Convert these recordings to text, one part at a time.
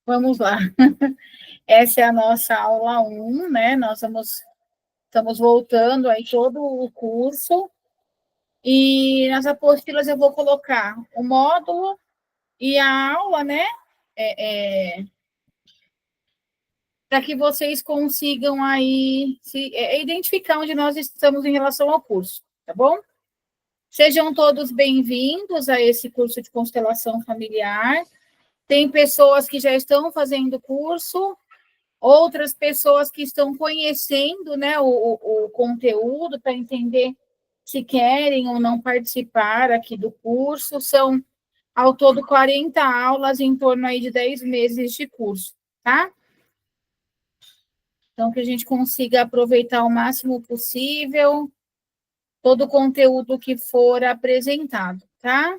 Vamos lá. Essa é a nossa aula 1, né? Estamos voltando aí todo o curso. E nas apostilas eu vou colocar o módulo e a aula, né? Para que vocês consigam aí identificar onde nós estamos em relação ao curso, tá bom? Sejam todos bem-vindos a esse curso de constelação familiar. Tem pessoas que já estão fazendo curso, outras pessoas que estão conhecendo, né, o conteúdo para entender se querem ou não participar aqui do curso. São, ao todo, 40 aulas em torno aí de 10 meses de curso, tá? Então, que a gente consiga aproveitar o máximo possível todo o conteúdo que for apresentado, tá?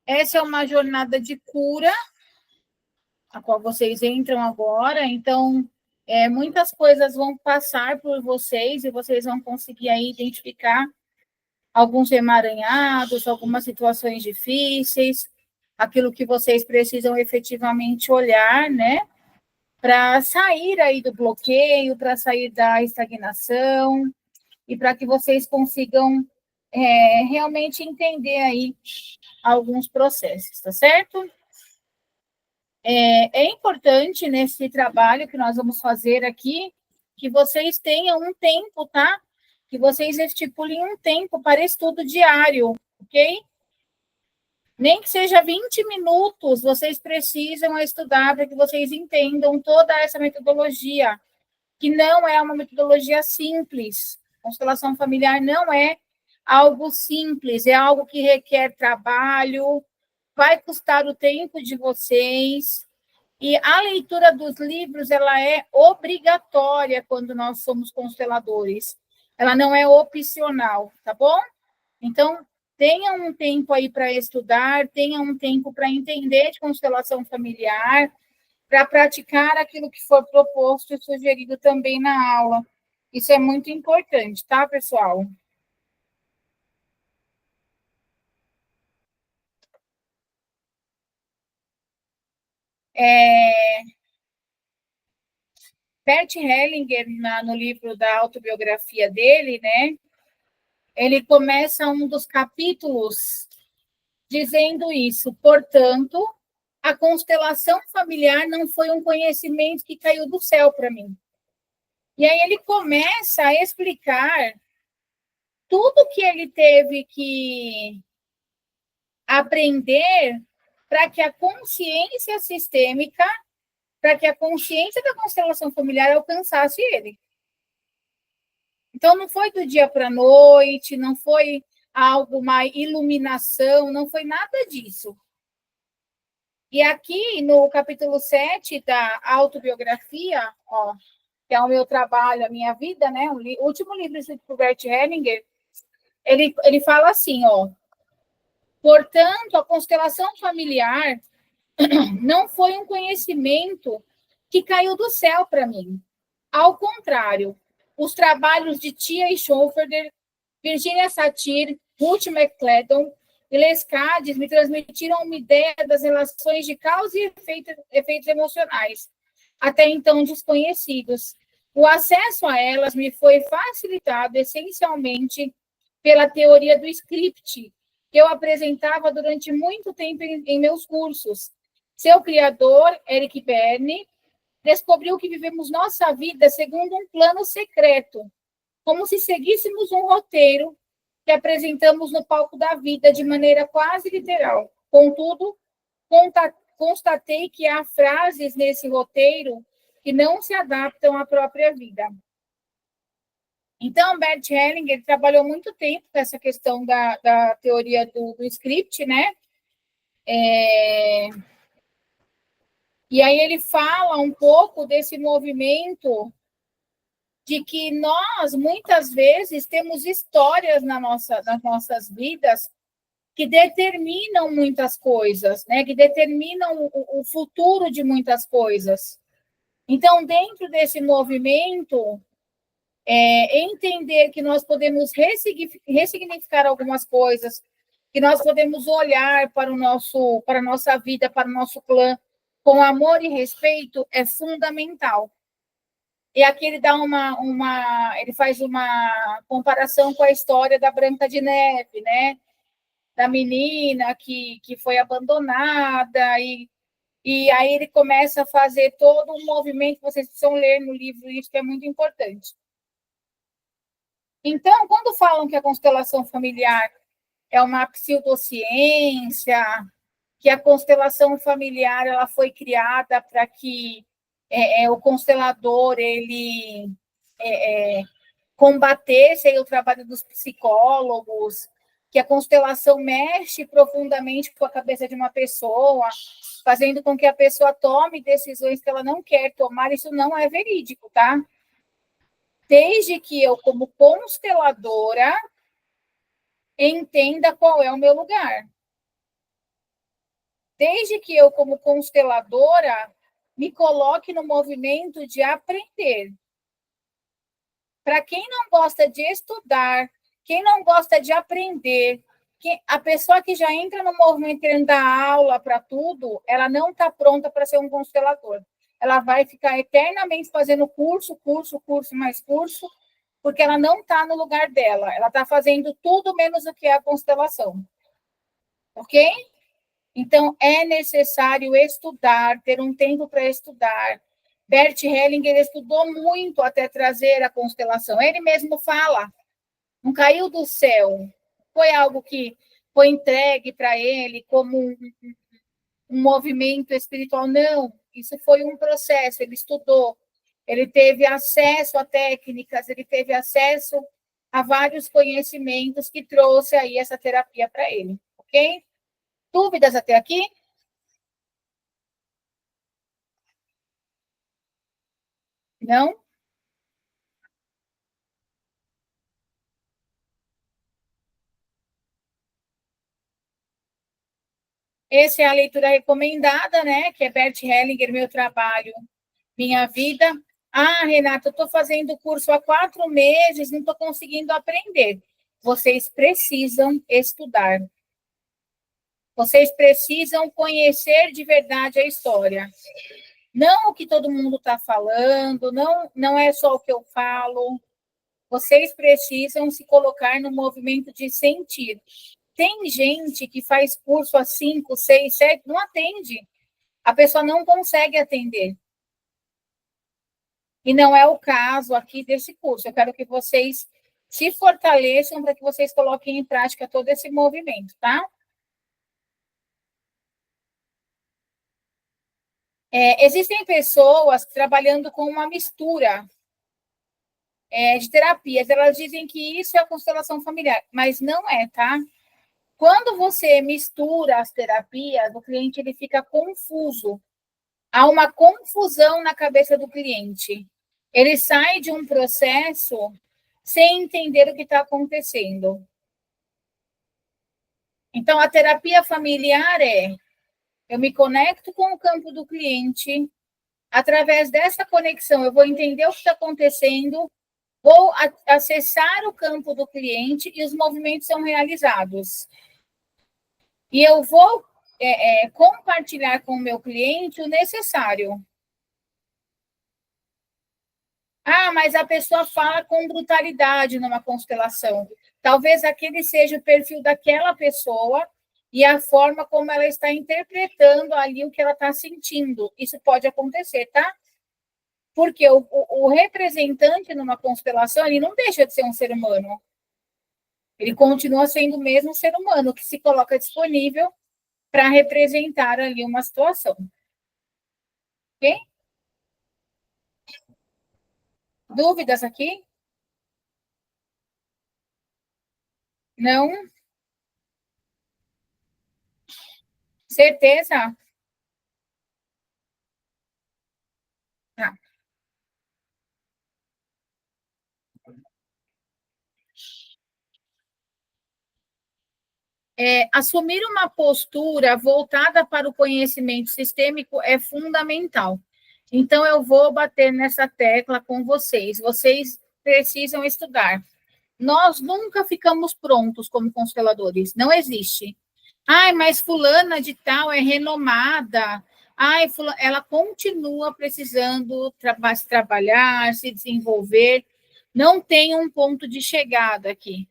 Essa é uma jornada de cura, a qual vocês entram agora, então, muitas coisas vão passar por vocês e vocês vão conseguir aí identificar alguns emaranhados, algumas situações difíceis, aquilo que vocês precisam efetivamente olhar, né? Para sair aí do bloqueio, para sair da estagnação e para que vocês consigam realmente entender aí alguns processos, tá certo? É importante nesse trabalho que nós vamos fazer aqui que vocês tenham um tempo, tá? Que vocês estipulem um tempo para estudo diário, ok? Nem que seja 20 minutos, vocês precisam estudar para que vocês entendam toda essa metodologia, que não é uma metodologia simples. Constelação familiar não é algo simples, é algo que requer trabalho, vai custar o tempo de vocês. E a leitura dos livros, ela é obrigatória quando nós somos consteladores. Ela não é opcional, tá bom? Então, tenha um tempo aí para estudar, tenha um tempo para entender de constelação familiar, para praticar aquilo que for proposto e sugerido também na aula. Isso é muito importante, tá, pessoal? Bert Hellinger, no livro da autobiografia dele, né, ele começa um dos capítulos dizendo isso. Portanto, a constelação familiar não foi um conhecimento que caiu do céu para mim. E aí ele começa a explicar tudo que ele teve que aprender para que a consciência sistêmica, para que a consciência da constelação familiar alcançasse ele. Então, não foi do dia para a noite, não foi algo, uma iluminação, não foi nada disso. E aqui, no capítulo 7 da autobiografia, ó, que é o meu trabalho, a minha vida, né? O último livro escrito por Bert Hellinger, ele fala assim, ó. Portanto, a constelação familiar não foi um conhecimento que caiu do céu para mim. Ao contrário, os trabalhos de Tia e Schoenfelder, Virginia Satir, Ruth McClellan e Lescades me transmitiram uma ideia das relações de causa e efeitos emocionais, até então desconhecidos. O acesso a elas me foi facilitado essencialmente pela teoria do script, que eu apresentava durante muito tempo em meus cursos. Seu criador, Eric Berne, descobriu que vivemos nossa vida segundo um plano secreto, como se seguíssemos um roteiro que apresentamos no palco da vida de maneira quase literal. Contudo, constatei que há frases nesse roteiro que não se adaptam à própria vida. Então, Bert Hellinger trabalhou muito tempo com essa questão da teoria do script, né? E aí ele fala um pouco desse movimento de que nós, muitas vezes, temos histórias nas nossas vidas que determinam muitas coisas, né? Que determinam o futuro de muitas coisas. Então, dentro desse movimento, entender que nós podemos ressignificar algumas coisas, que nós podemos olhar para a nossa vida, para o nosso clã, com amor e respeito, é fundamental. E aqui ele dá ele faz uma comparação com a história da Branca de Neve, né? Da menina que foi abandonada, e aí ele começa a fazer todo um movimento, vocês precisam ler no livro isso, que é muito importante. Então, quando falam que a constelação familiar é uma pseudociência, que a constelação familiar ela foi criada para que o constelador ele combatesse aí o trabalho dos psicólogos, que a constelação mexe profundamente com a cabeça de uma pessoa, fazendo com que a pessoa tome decisões que ela não quer tomar, isso não é verídico, tá? Desde que eu, como consteladora, entenda qual é o meu lugar. Desde que eu, como consteladora, me coloque no movimento de aprender. Para quem não gosta de estudar, quem não gosta de aprender, a pessoa que já entra no movimento querendo dar aula para tudo, ela não está pronta para ser um constelador. Ela vai ficar eternamente fazendo curso, mais curso, porque ela não está no lugar dela. Ela está fazendo tudo menos o que é a constelação. Ok? Então, é necessário estudar, ter um tempo para estudar. Bert Hellinger estudou muito até trazer a constelação. Ele mesmo fala, não caiu do céu. Foi algo que foi entregue para ele como um movimento espiritual. Não, isso foi um processo. Ele estudou, ele teve acesso a técnicas, ele teve acesso a vários conhecimentos que trouxe aí essa terapia para ele. Ok? Dúvidas até aqui? Não? Essa é a leitura recomendada, né? Que é Bert Hellinger, Meu Trabalho, Minha Vida. Ah, Renata, eu estou fazendo o curso há 4 meses, não estou conseguindo aprender. Vocês precisam estudar. Vocês precisam conhecer de verdade a história. Não o que todo mundo está falando, não é só o que eu falo. Vocês precisam se colocar no movimento de sentir. Tem gente que faz curso há 5, 6, 7, não atende. A pessoa não consegue atender. E não é o caso aqui desse curso. Eu quero que vocês se fortaleçam para que vocês coloquem em prática todo esse movimento, tá? Existem pessoas trabalhando com uma mistura de terapias. Elas dizem que isso é a constelação familiar, mas não é, tá? Quando você mistura as terapias, o cliente ele fica confuso. Há uma confusão na cabeça do cliente. Ele sai de um processo sem entender o que está acontecendo. Então, a terapia familiar eu me conecto com o campo do cliente, através dessa conexão, eu vou entender o que está acontecendo, vou acessar o campo do cliente e os movimentos são realizados. E eu vou compartilhar com o meu cliente o necessário. Ah, mas a pessoa fala com brutalidade numa constelação. Talvez aquele seja o perfil daquela pessoa e a forma como ela está interpretando ali o que ela está sentindo. Isso pode acontecer, tá? Porque o representante numa constelação, ele não deixa de ser um ser humano. Ele continua sendo o mesmo ser humano que se coloca disponível para representar ali uma situação. Ok? Dúvidas aqui? Não? Certeza? Tá. Assumir uma postura voltada para o conhecimento sistêmico é fundamental. Então, eu vou bater nessa tecla com vocês. Vocês precisam estudar. Nós nunca ficamos prontos como consteladores, não existe. Ai, mas fulana de tal é renomada. Ai, ela continua precisando trabalhar, se desenvolver. Não tem um ponto de chegada aqui.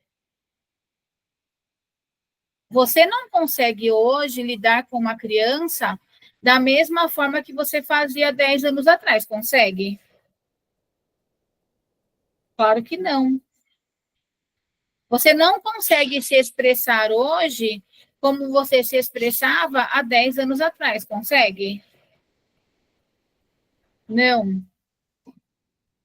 Você não consegue hoje lidar com uma criança da mesma forma que você fazia 10 anos atrás, consegue? Claro que não. Você não consegue se expressar hoje como você se expressava há 10 anos atrás, consegue? Não.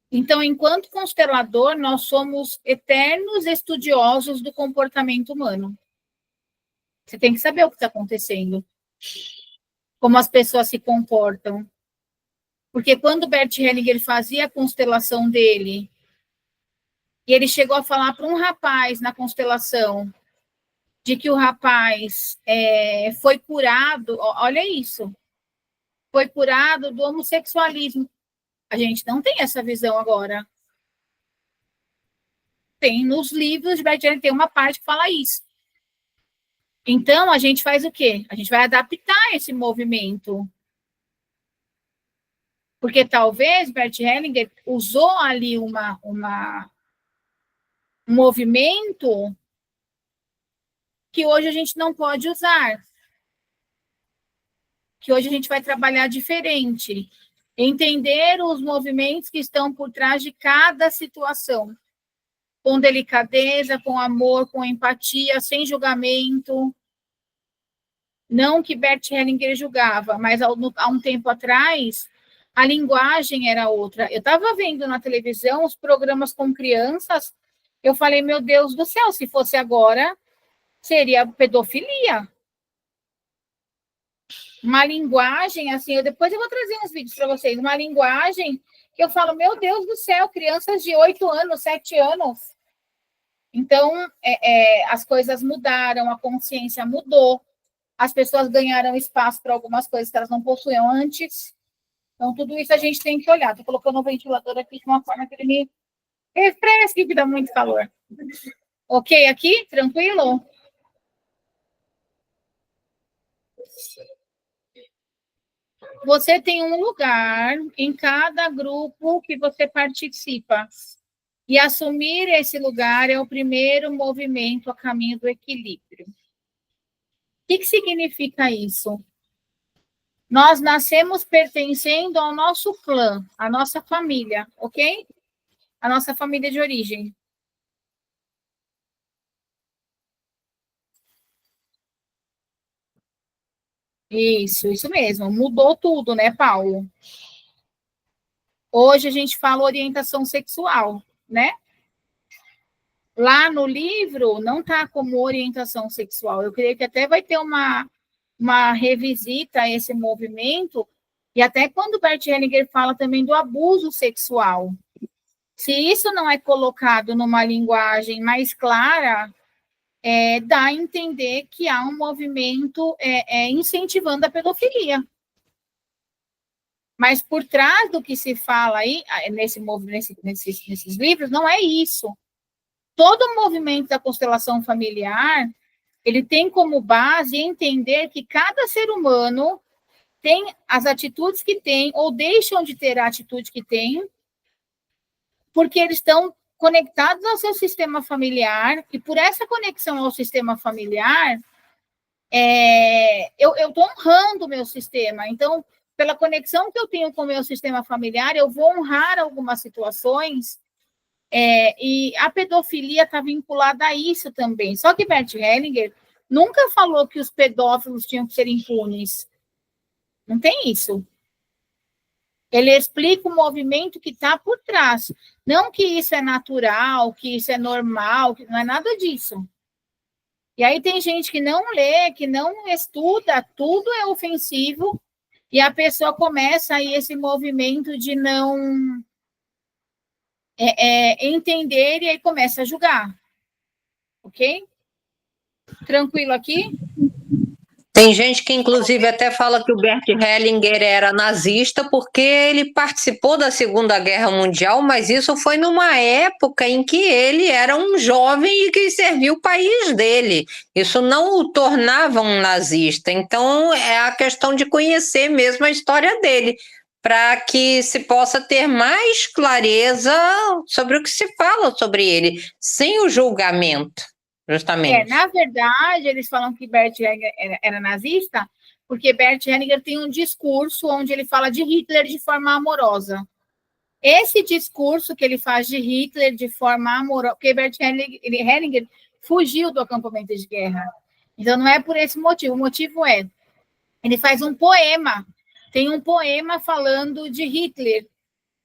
Então, enquanto constelador, nós somos eternos estudiosos do comportamento humano. Você tem que saber o que está acontecendo, como as pessoas se comportam. Porque quando Bert Hellinger fazia a constelação dele, e ele chegou a falar para um rapaz na constelação, de que o rapaz foi curado, olha isso, foi curado do homossexualismo. A gente não tem essa visão agora. Tem nos livros de Bert Hellinger, tem uma parte que fala isso. Então, a gente faz o quê? A gente vai adaptar esse movimento. Porque talvez Bert Hellinger usou ali um movimento que hoje a gente não pode usar. Que hoje a gente vai trabalhar diferente. Entender os movimentos que estão por trás de cada situação. Com delicadeza, com amor, com empatia, sem julgamento. Não que Bert Hellinger julgava, mas há um tempo atrás, a linguagem era outra. Eu estava vendo na televisão os programas com crianças, eu falei, meu Deus do céu, se fosse agora, seria pedofilia. Uma linguagem, assim, depois eu vou trazer uns vídeos para vocês, uma linguagem que eu falo, meu Deus do céu, crianças de 8 anos, 7 anos. Então, as coisas mudaram, a consciência mudou. As pessoas ganharam espaço para algumas coisas que elas não possuíam antes. Então, tudo isso a gente tem que olhar. Estou colocando o ventilador aqui de uma forma que ele me refresque, que dá muito calor. Ok aqui? Tranquilo? Você tem um lugar em cada grupo que você participa. E assumir esse lugar é o primeiro movimento a caminho do equilíbrio. O que significa isso? Nós nascemos pertencendo ao nosso clã, à nossa família, ok? A nossa família de origem. Isso mesmo. Mudou tudo, né, Paulo? Hoje a gente fala orientação sexual, né? Lá no livro não está como orientação sexual. Eu creio que até vai ter uma revisita a esse movimento, e até quando Bert Hellinger fala também do abuso sexual. Se isso não é colocado numa linguagem mais clara, dá a entender que há um movimento incentivando a pedofilia. Mas por trás do que se fala aí, nesses livros, não é isso. Todo o movimento da constelação familiar, ele tem como base entender que cada ser humano tem as atitudes que tem, ou deixam de ter a atitude que tem, porque eles estão conectados ao seu sistema familiar, e por essa conexão ao sistema familiar, eu estou honrando o meu sistema. Então, pela conexão que eu tenho com o meu sistema familiar, eu vou honrar algumas situações, e a pedofilia está vinculada a isso também. Só que Bert Hellinger nunca falou que os pedófilos tinham que ser impunes. Não tem isso. Ele explica o movimento que está por trás. Não que isso é natural, que isso é normal, que não é nada disso. E aí tem gente que não lê, que não estuda, tudo é ofensivo, e a pessoa começa aí esse movimento de não entender, e aí começa a julgar. Ok? Tranquilo aqui? Tem gente que, inclusive, até fala que o Bert Hellinger era nazista porque ele participou da Segunda Guerra Mundial, mas isso foi numa época em que ele era um jovem e que serviu o país dele. Isso não o tornava um nazista. Então, é a questão de conhecer mesmo a história dele, para que se possa ter mais clareza sobre o que se fala sobre ele, sem o julgamento. Justamente. Na verdade, eles falam que Bert Hellinger era nazista, porque Bert Hellinger tem um discurso onde ele fala de Hitler de forma amorosa. Esse discurso que ele faz de Hitler de forma amorosa, porque Bert Hellinger fugiu do acampamento de guerra. Então, não é por esse motivo. O motivo é, ele faz um poema, tem um poema falando de Hitler.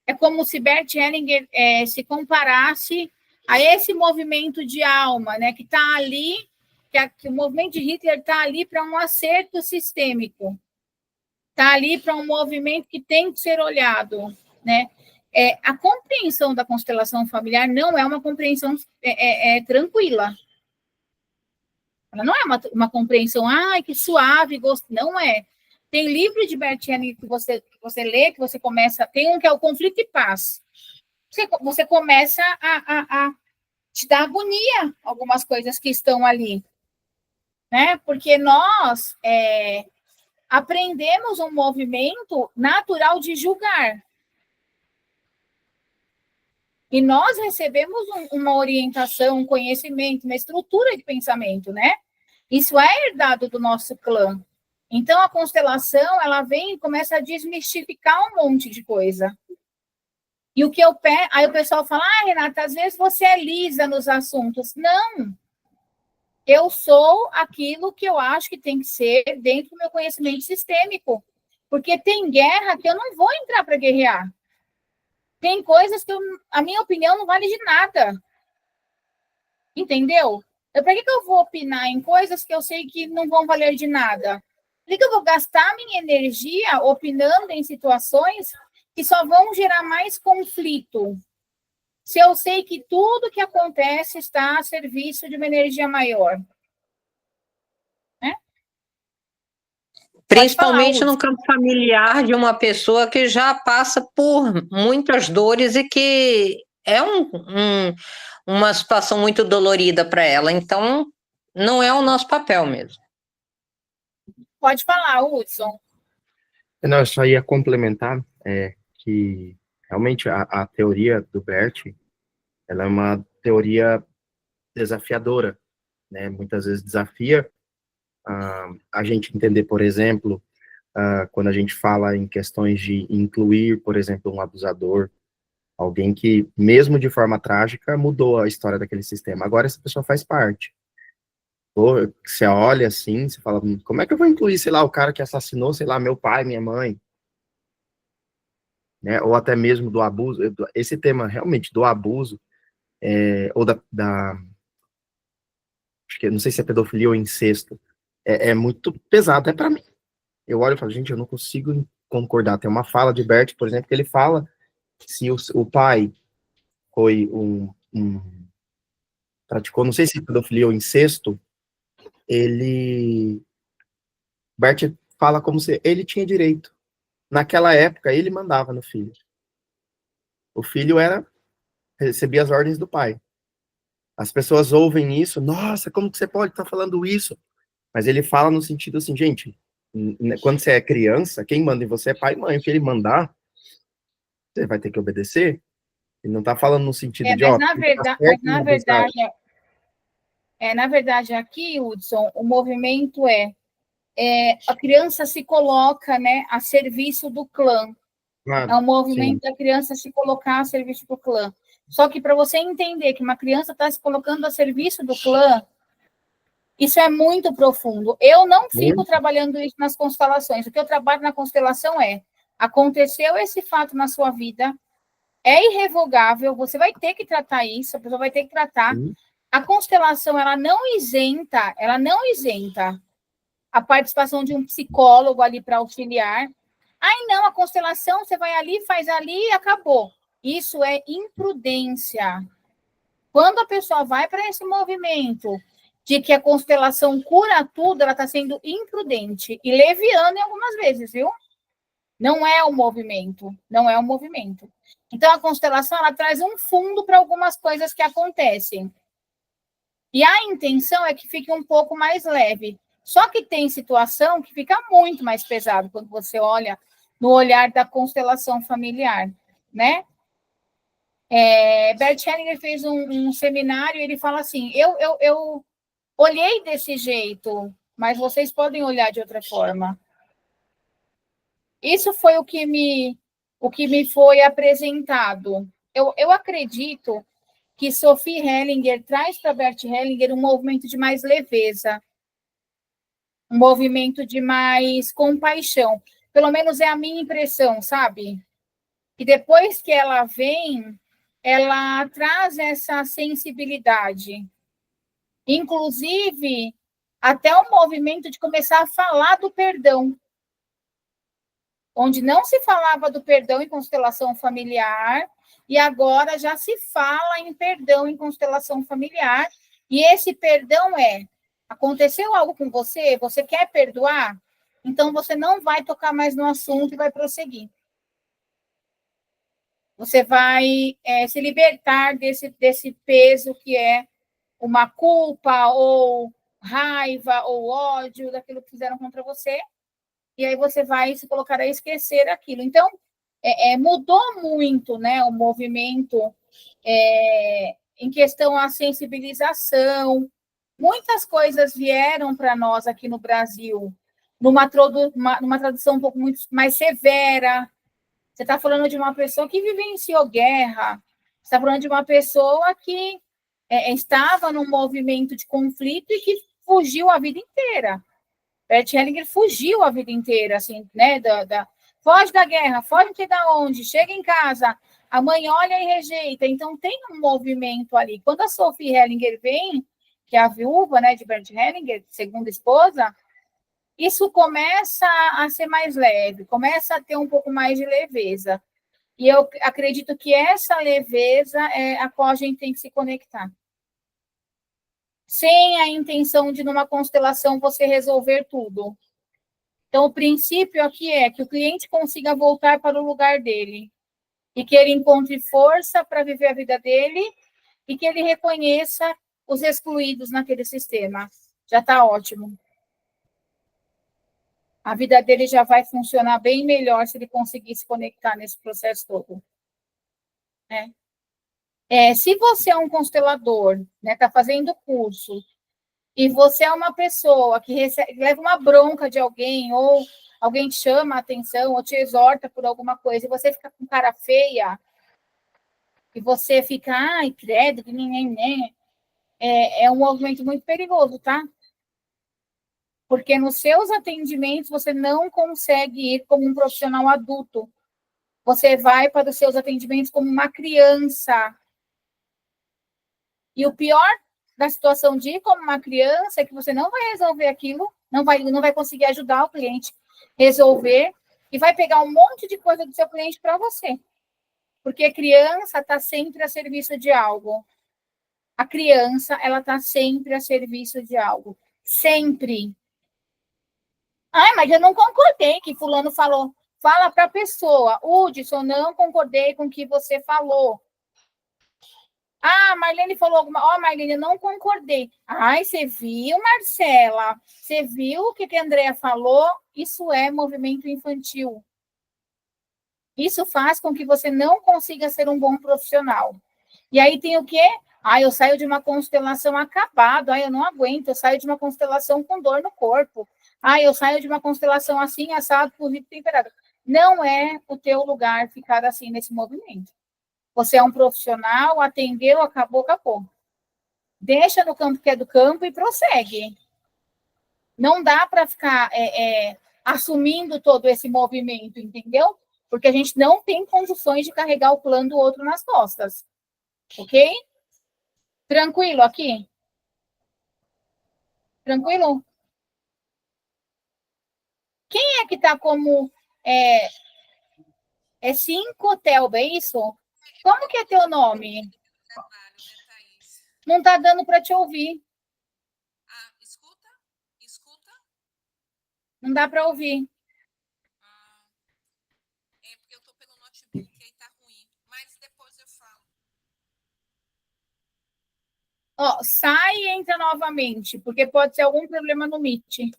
É como se Bert Hellinger se comparasse a esse movimento de alma, né, que está ali, que o movimento de Hitler está ali para um acerto sistêmico, está ali para um movimento que tem que ser olhado, né? A compreensão da constelação familiar não é uma compreensão tranquila. Ela não é uma compreensão, que suave, não é. Tem livro de Bert Hellinger que você lê, que você começa, tem um que é o Conflito e Paz. Você começa a te dar agonia algumas coisas que estão ali, né? Porque nós aprendemos um movimento natural de julgar. E nós recebemos uma orientação, um conhecimento, uma estrutura de pensamento, né? Isso é herdado do nosso clã. Então, a constelação, ela vem e começa a desmistificar um monte de coisa. E o que aí o pessoal fala, Renata, às vezes você é lisa nos assuntos. Não. Eu sou aquilo que eu acho que tem que ser dentro do meu conhecimento sistêmico. Porque tem guerra que eu não vou entrar para guerrear. Tem coisas que a minha opinião não vale de nada. Entendeu? Então, para que eu vou opinar em coisas que eu sei que não vão valer de nada? Por que eu vou gastar minha energia opinando em situações que só vão gerar mais conflito? Se eu sei que tudo que acontece está a serviço de uma energia maior. Né? Principalmente no campo familiar de uma pessoa que já passa por muitas dores e que é uma situação muito dolorida para ela. Então, não é o nosso papel mesmo. Pode falar, Hudson. Não, eu só ia complementar que realmente a teoria do Bert, ela é uma teoria desafiadora, né? Muitas vezes desafia a gente entender, por exemplo, quando a gente fala em questões de incluir, por exemplo, um abusador, alguém que, mesmo de forma trágica, mudou a história daquele sistema. Agora essa pessoa faz parte. Você olha assim, você fala, como é que eu vou incluir, sei lá, o cara que assassinou, sei lá, meu pai, minha mãe? Né? Ou até mesmo do abuso. Esse tema, realmente, do abuso, ou acho que, não sei se é pedofilia ou incesto, é muito pesado, até para mim. Eu olho e falo, gente, eu não consigo concordar. Tem uma fala de Bert, por exemplo, que ele fala que se o pai foi praticou, não sei se pedofilia ou incesto, Bert fala como se ele tinha direito. Naquela época, ele mandava no filho. O filho recebia as ordens do pai. As pessoas ouvem isso, nossa, como que você pode estar falando isso? Mas ele fala no sentido assim, gente, quando você é criança, quem manda em você é pai e mãe. O que ele mandar, você vai ter que obedecer. Ele não está falando no sentido de, mas na verdade, aqui, Hudson, o movimento a criança se coloca, né, a serviço do clã. Claro, é um movimento da criança se colocar a serviço do clã. Só que para você entender que uma criança está se colocando a serviço do clã, isso é muito profundo. Eu não fico trabalhando isso nas constelações. O que eu trabalho na constelação aconteceu esse fato na sua vida, é irrevogável, você vai ter que tratar isso, a pessoa vai ter que tratar. A constelação, ela não isenta a participação de um psicólogo ali para auxiliar. Não, a constelação, você vai ali, faz ali e acabou. Isso é imprudência. Quando a pessoa vai para esse movimento de que a constelação cura tudo, ela está sendo imprudente e leviana em algumas vezes, viu? Não é o movimento, não é o movimento. Então, a constelação, ela traz um fundo para algumas coisas que acontecem. E a intenção é que fique um pouco mais leve. Só que tem situação que fica muito mais pesado quando você olha no olhar da constelação familiar, né? Bert Hellinger fez um seminário e ele fala assim, eu olhei desse jeito, mas vocês podem olhar de outra forma. Isso foi o que me foi apresentado. Eu acredito que Sophie Hellinger traz para Bert Hellinger um movimento de mais leveza, um movimento de mais compaixão. Pelo menos é a minha impressão, sabe? E depois que ela vem, ela traz essa sensibilidade. Inclusive, até o movimento de começar a falar do perdão. Onde não se falava do perdão em constelação familiar, e agora já se fala em perdão em constelação familiar, e esse perdão aconteceu algo com você, você quer perdoar? Então você não vai tocar mais no assunto e vai prosseguir. Você vai se libertar desse peso que é uma culpa, ou raiva, ou ódio daquilo que fizeram contra você, e aí você vai se colocar a esquecer aquilo. Então, mudou muito, né, o movimento em questão à sensibilização. Muitas coisas vieram para nós aqui no Brasil, numa tradução um pouco muito mais severa. Você está falando de uma pessoa que vivenciou guerra, você está falando de uma pessoa que estava num movimento de conflito e que fugiu a vida inteira. Bert Hellinger fugiu a vida inteira, assim, né? Foge da guerra, foge não sei da onde, chega em casa, a mãe olha e rejeita. Então, tem um movimento ali. Quando a Sophie Hellinger vem, que é a viúva, né, de Bert Hellinger, segunda esposa, isso começa a ser mais leve, começa a ter um pouco mais de leveza. E eu acredito que essa leveza é a qual a gente tem que se conectar. Sem a intenção de, numa constelação, você resolver tudo. Então, o princípio aqui é que o cliente consiga voltar para o lugar dele e que ele encontre força para viver a vida dele e que ele reconheça os excluídos naquele sistema. Já está ótimo. A vida dele já vai funcionar bem melhor se ele conseguir se conectar nesse processo todo. Se você é um constelador, né, está fazendo curso, e você é uma pessoa que leva uma bronca de alguém, ou alguém te chama a atenção, ou te exorta por alguma coisa, e você fica com cara feia, e você fica, ai, credo, é um movimento muito perigoso, tá? Porque nos seus atendimentos você não consegue ir como um profissional adulto. Você vai para os seus atendimentos como uma criança. E o pior da situação de ir como uma criança é que você não vai resolver aquilo, não vai conseguir ajudar o cliente a resolver, e vai pegar um monte de coisa do seu cliente para você. Porque a criança está sempre a serviço de algo. A criança, ela está sempre a serviço de algo. Sempre. Ai, mas eu não concordei que fulano falou. Fala para a pessoa, Hudson, não concordei com o que você falou. Ah, Marlene falou alguma... Ó, Marlene, eu não concordei. Ai, você viu, Marcela? Você viu o que a Andrea falou? Isso é movimento infantil. Isso faz com que você não consiga ser um bom profissional. E aí tem o quê? Ah, eu saio de uma constelação acabado. Ah, eu não aguento. Eu saio de uma constelação com dor no corpo. Ah, eu saio de uma constelação assim, assado, cozido, temperado. Não é o teu lugar ficar assim nesse movimento. Você é um profissional, atendeu, acabou, acabou. Deixa no campo que é do campo e prossegue. Não dá para ficar assumindo todo esse movimento, entendeu? Porque a gente não tem condições de carregar o plano do outro nas costas. Ok? Tranquilo aqui? Tranquilo? Quem é que está como... É 5, Telba, é isso? Como que é teu nome? Não está dando para te ouvir. escuta? Não dá para ouvir. É porque eu tô pelo notebook, aí tá ruim. Mas depois eu falo. Ó, sai e entra novamente, porque pode ser algum problema no Meet,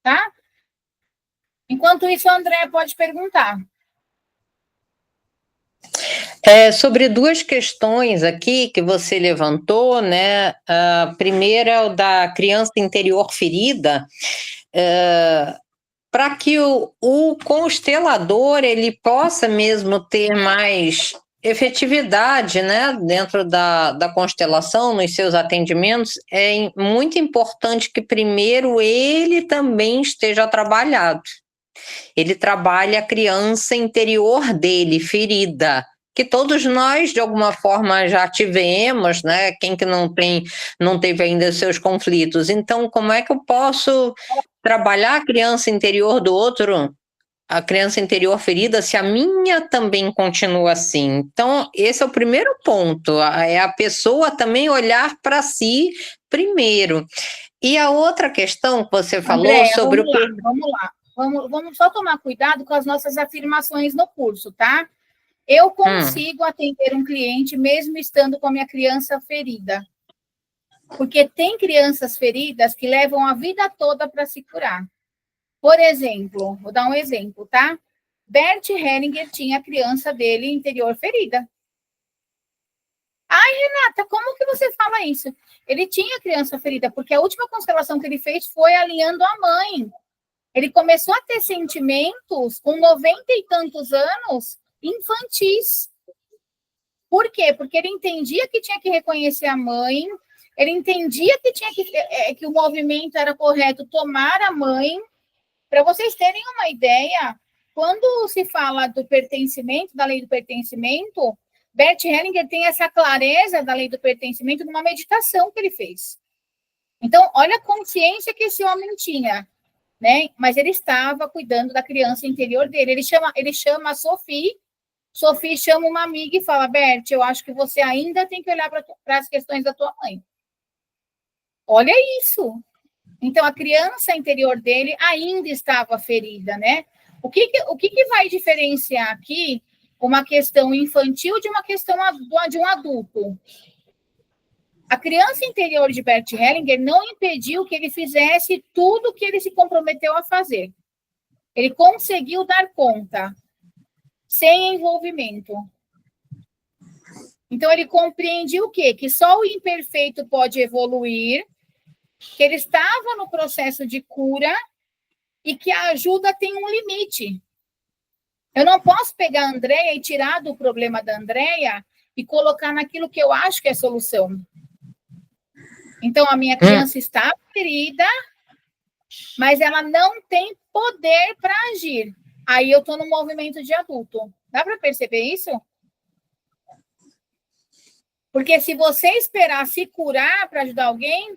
tá? Enquanto isso, a André pode perguntar. Sobre duas questões aqui que você levantou, né? A primeira é o da criança interior ferida. Para que o constelador ele possa mesmo ter mais efetividade, né, dentro da constelação, nos seus atendimentos, é muito importante que primeiro ele também esteja trabalhado. Ele trabalha a criança interior dele, ferida, que todos nós, de alguma forma, já tivemos, né? Quem que não teve ainda seus conflitos. Então, como é que eu posso trabalhar a criança interior do outro, a criança interior ferida, se a minha também continua assim? Então, esse é o primeiro ponto, é a pessoa também olhar para si primeiro. E a outra questão que você falou Andréia, sobre vamos lá. Vamos só tomar cuidado com as nossas afirmações no curso, tá? Eu consigo atender um cliente mesmo estando com a minha criança ferida. Porque tem crianças feridas que levam a vida toda para se curar. Por exemplo, vou dar um exemplo, tá? Bert Hellinger tinha a criança dele interior ferida. Ai, Renata, como que você fala isso? Ele tinha a criança ferida, porque a última constelação que ele fez foi alinhando a mãe. Ele começou a ter sentimentos com 90 e tantos anos infantis. Por quê? Porque ele entendia que tinha que reconhecer a mãe, ele entendia que tinha que o movimento era correto, tomar a mãe. Para vocês terem uma ideia, quando se fala do pertencimento, da lei do pertencimento, Bert Hellinger tem essa clareza da lei do pertencimento numa meditação que ele fez. Então, olha a consciência que esse homem tinha, né? Mas ele estava cuidando da criança interior dele. Ele chama a Sophie chama uma amiga e fala, Bert, eu acho que você ainda tem que olhar para as questões da tua mãe. Olha isso. Então, a criança interior dele ainda estava ferida, né? O que vai diferenciar aqui uma questão infantil de uma questão de um adulto? A criança interior de Bert Hellinger não impediu que ele fizesse tudo o que ele se comprometeu a fazer. Ele conseguiu dar conta, sem envolvimento. Então, ele compreendia o quê? Que só o imperfeito pode evoluir, que ele estava no processo de cura e que a ajuda tem um limite. Eu não posso pegar a Andréia e tirar do problema da Andréia e colocar naquilo que eu acho que é solução. Então, a minha criança está ferida, mas ela não tem poder para agir. Aí eu estou no movimento de adulto. Dá para perceber isso? Porque se você esperar se curar para ajudar alguém,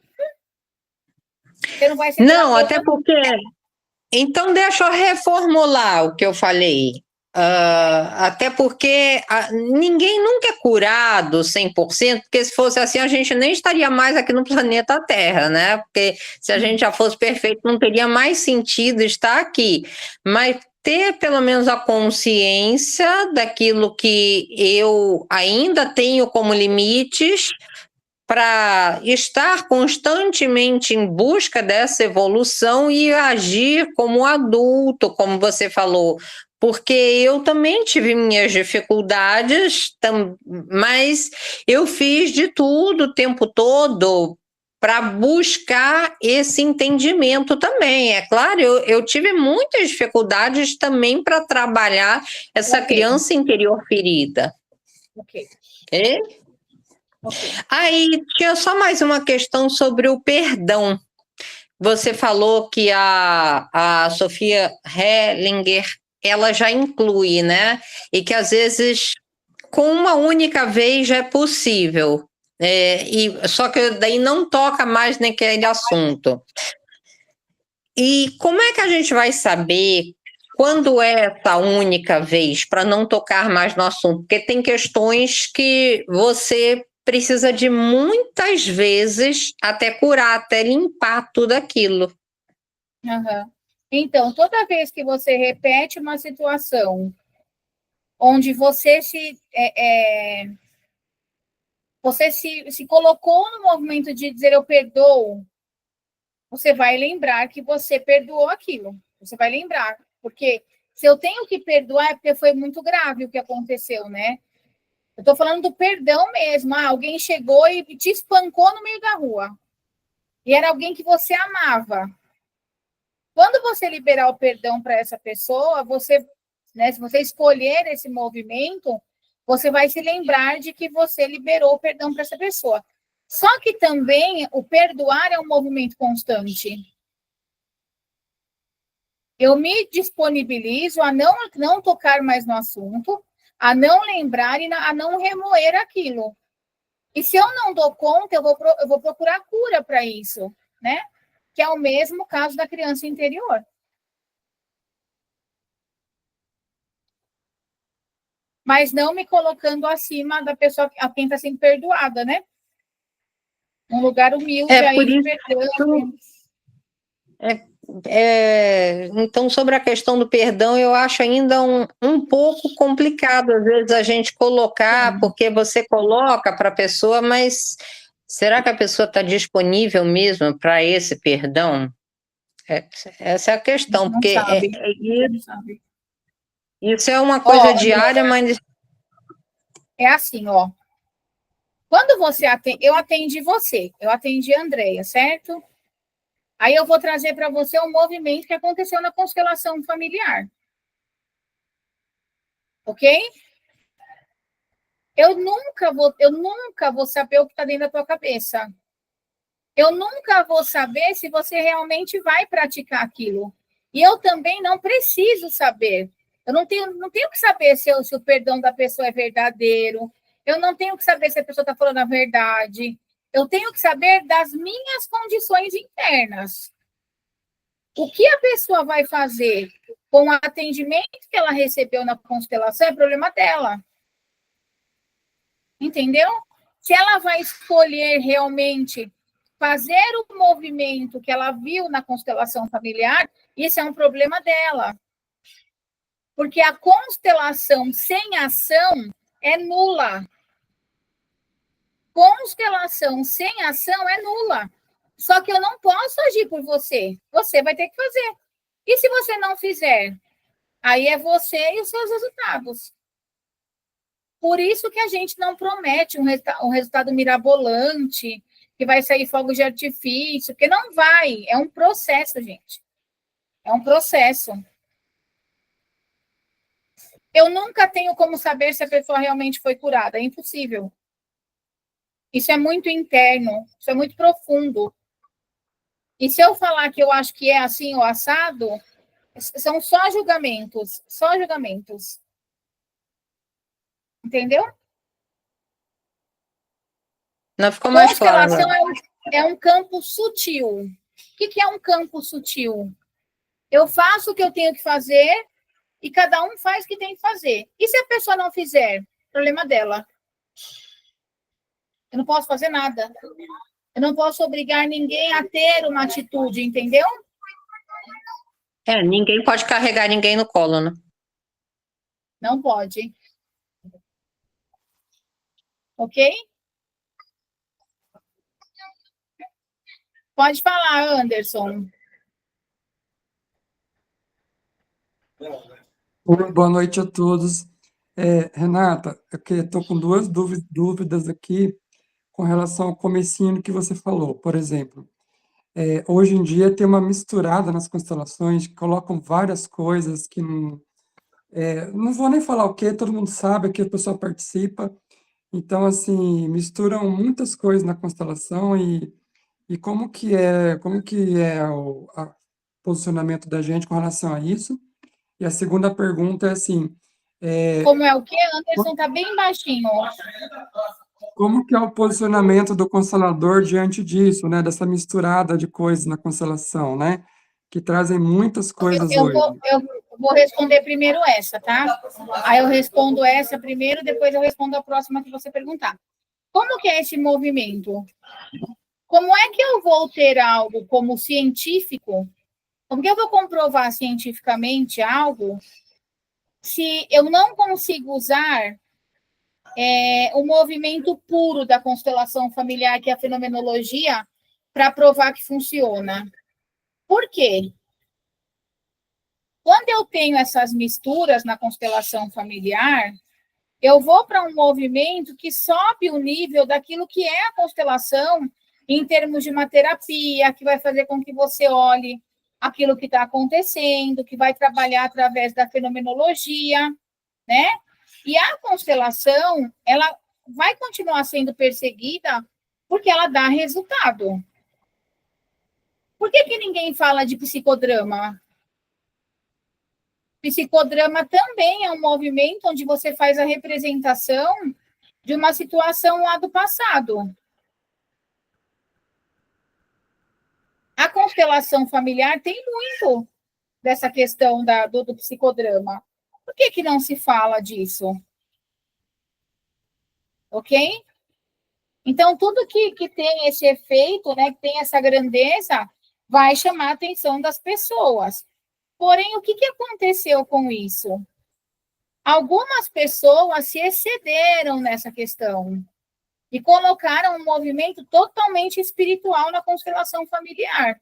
você não vai ser Não, até porque... Então, deixa eu reformular o que eu falei. Até porque ninguém nunca é curado 100%, porque se fosse assim, a gente nem estaria mais aqui no planeta Terra, né? Porque se a gente já fosse perfeito, não teria mais sentido estar aqui. Mas ter pelo menos a consciência daquilo que eu ainda tenho como limites, para estar constantemente em busca dessa evolução e agir como adulto, como você falou, porque eu também tive minhas dificuldades, mas eu fiz de tudo o tempo todo para buscar esse entendimento também. É claro, eu tive muitas dificuldades também para trabalhar essa criança interior ferida. Ok. Aí tinha só mais uma questão sobre o perdão. Você falou que a Sofia Hellinger, ela já inclui, né? E que às vezes com uma única vez já é possível. Só que daí não toca mais naquele assunto. E como é que a gente vai saber quando é essa única vez, para não tocar mais no assunto? Porque tem questões que você precisa de muitas vezes até curar, até limpar tudo aquilo. Aham. Então, toda vez que você repete uma situação onde você se colocou no movimento de dizer eu perdoo, você vai lembrar que você perdoou aquilo. Você vai lembrar. Porque se eu tenho que perdoar, é porque foi muito grave o que aconteceu, né? Eu estou falando do perdão mesmo. Ah, alguém chegou e te espancou no meio da rua. E era alguém que você amava. Quando você liberar o perdão para essa pessoa, se você escolher esse movimento, você vai se lembrar de que você liberou o perdão para essa pessoa. Só que também o perdoar é um movimento constante. Eu me disponibilizo a não tocar mais no assunto, a não lembrar e a não remoer aquilo. E se eu não dou conta, eu vou procurar cura para isso, né? Que é o mesmo caso da criança interior. Mas não me colocando acima da pessoa a quem está sendo perdoada, né? Um lugar humilde Por aí de isso, perdão. então, sobre a questão do perdão, eu acho ainda um pouco complicado, às vezes, a gente colocar, porque você coloca para a pessoa, mas será que a pessoa está disponível mesmo para esse perdão? Essa é a questão, Não porque sabe. Não sabe. isso é uma coisa diária, Andréia, mas é assim, ó. Quando você eu atendi você, eu atendi a Andréia, certo? Aí eu vou trazer para você um movimento que aconteceu na constelação familiar. Ok? Eu nunca vou saber o que está dentro da tua cabeça. Eu nunca vou saber se você realmente vai praticar aquilo. E eu também não preciso saber. Eu não tenho que saber se o perdão da pessoa é verdadeiro. Eu não tenho que saber se a pessoa está falando a verdade. Eu tenho que saber das minhas condições internas. O que a pessoa vai fazer com o atendimento que ela recebeu na constelação é problema dela. Entendeu? Se ela vai escolher realmente fazer o movimento que ela viu na constelação familiar, isso é um problema dela. Porque a constelação sem ação é nula. Constelação sem ação é nula. Só que eu não posso agir por você. Você vai ter que fazer. E se você não fizer? Aí é você e os seus resultados. Por isso que a gente não promete um resultado mirabolante, que vai sair fogo de artifício, porque não vai. É um processo, gente. É um processo. Eu nunca tenho como saber se a pessoa realmente foi curada. É impossível. Isso é muito interno, isso é muito profundo. E se eu falar que eu acho que é assim ou assado, são só julgamentos. Só julgamentos. Entendeu? não ficou mais claro. Constelação é um campo sutil. O que é um campo sutil? Eu faço o que eu tenho que fazer e cada um faz o que tem que fazer. E se a pessoa não fizer? Problema dela. Eu não posso fazer nada. Eu não posso obrigar ninguém a ter uma atitude, entendeu? Ninguém pode carregar ninguém no colo, né? Não pode. Ok? Pode falar, Anderson. Oi, boa noite a todos. Renata, eu estou com duas dúvidas aqui com relação ao comecinho que você falou. Por exemplo, hoje em dia tem uma misturada nas constelações, que colocam várias coisas que não vou nem falar o que, todo mundo sabe que a pessoa participa. Então, assim, misturam muitas coisas na constelação e como que é o posicionamento da gente com relação a isso? E a segunda pergunta é assim, Como é o quê? Anderson tá bem baixinho. como que é o posicionamento do constelador diante disso, né? Dessa misturada de coisas na constelação, né? Que trazem muitas coisas Eu hoje. vou responder primeiro essa, tá? Aí eu respondo essa primeiro, depois eu respondo a próxima que você perguntar. Como que é esse movimento? Como é que eu vou ter algo como científico Como que eu vou comprovar cientificamente algo se eu não consigo usar o movimento puro da constelação familiar, que é a fenomenologia, para provar que funciona? Por quê? Quando eu tenho essas misturas na constelação familiar, eu vou para um movimento que sobe o nível daquilo que é a constelação em termos de uma terapia, que vai fazer com que você olhe aquilo que está acontecendo, que vai trabalhar através da fenomenologia, né? E a constelação, ela vai continuar sendo perseguida porque ela dá resultado. Por que ninguém fala de psicodrama? Psicodrama também é um movimento onde você faz a representação de uma situação lá do passado. A constelação familiar tem muito dessa questão do psicodrama. Por que não se fala disso? Ok? Então, tudo que tem esse efeito, né, que tem essa grandeza, vai chamar a atenção das pessoas. Porém, o que aconteceu com isso? Algumas pessoas se excederam nessa questão e colocaram um movimento totalmente espiritual na constelação familiar.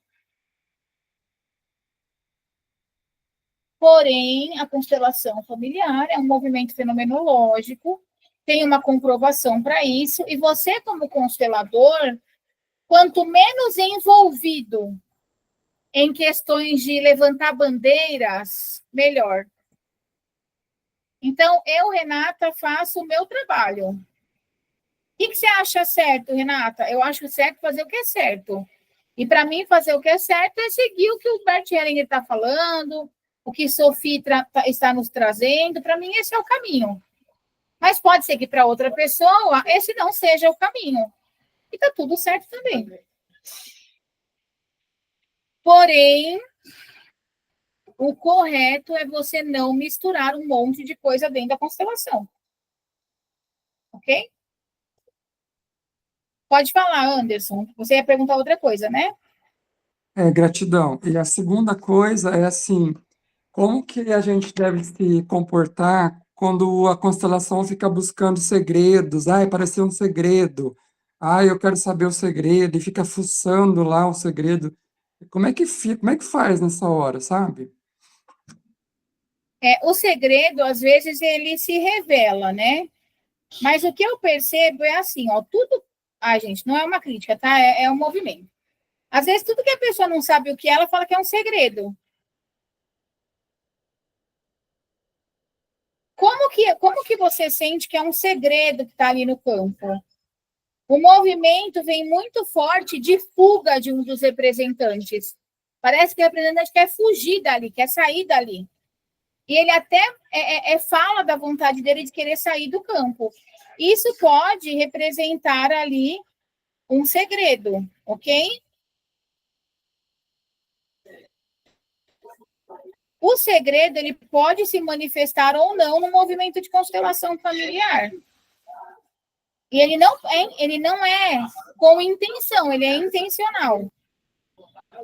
Porém, a constelação familiar é um movimento fenomenológico, tem uma comprovação para isso, e você, como constelador, quanto menos envolvido em questões de levantar bandeiras, melhor. Então, eu, Renata, faço o meu trabalho. O que você acha certo, Renata? Eu acho certo fazer o que é certo. E, para mim, fazer o que é certo é seguir o que o Bert Hellinger está falando, o que Sophie está nos trazendo. Para mim, esse é o caminho. Mas pode ser que para outra pessoa esse não seja o caminho. E está tudo certo também. Porém, o correto é você não misturar um monte de coisa dentro da constelação. Ok? Pode falar, Anderson. Você ia perguntar outra coisa, né? Gratidão. E a segunda coisa é assim, como que a gente deve se comportar quando a constelação fica buscando segredos? Ai, pareceu um segredo. Ai, eu quero saber o segredo e fica fuçando lá o segredo. Como é que fica, como é que faz nessa hora, sabe? O segredo, às vezes, ele se revela, né? Mas o que eu percebo é assim, ó, tudo... Ai, gente, não é uma crítica, tá? É um movimento. Às vezes, tudo que a pessoa não sabe o que é, ela fala que é um segredo. Como que você sente que é um segredo que está ali no campo? O movimento vem muito forte de fuga de um dos representantes. Parece que o representante quer fugir dali, quer sair dali. E ele até fala da vontade dele de querer sair do campo. Isso pode representar ali um segredo, ok? O segredo ele pode se manifestar ou não no movimento de constelação familiar. E ele não é com intenção, ele é intencional.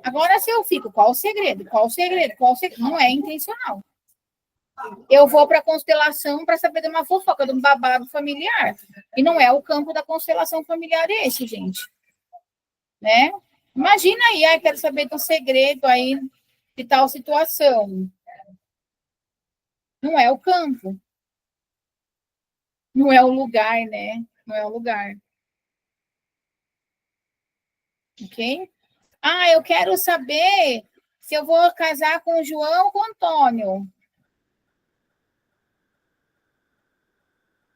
Agora, se eu fico, qual o segredo? Qual o segredo? Qual o segredo? Não é intencional. Eu vou para a constelação para saber de uma fofoca, de um babado familiar. E não é o campo da constelação familiar esse, gente. Né? Imagina aí, quero saber do segredo aí de tal situação. Não é o campo. Não é o lugar, né? Não é o lugar. Ok? Ah, eu quero saber se eu vou casar com o João ou com o Antônio.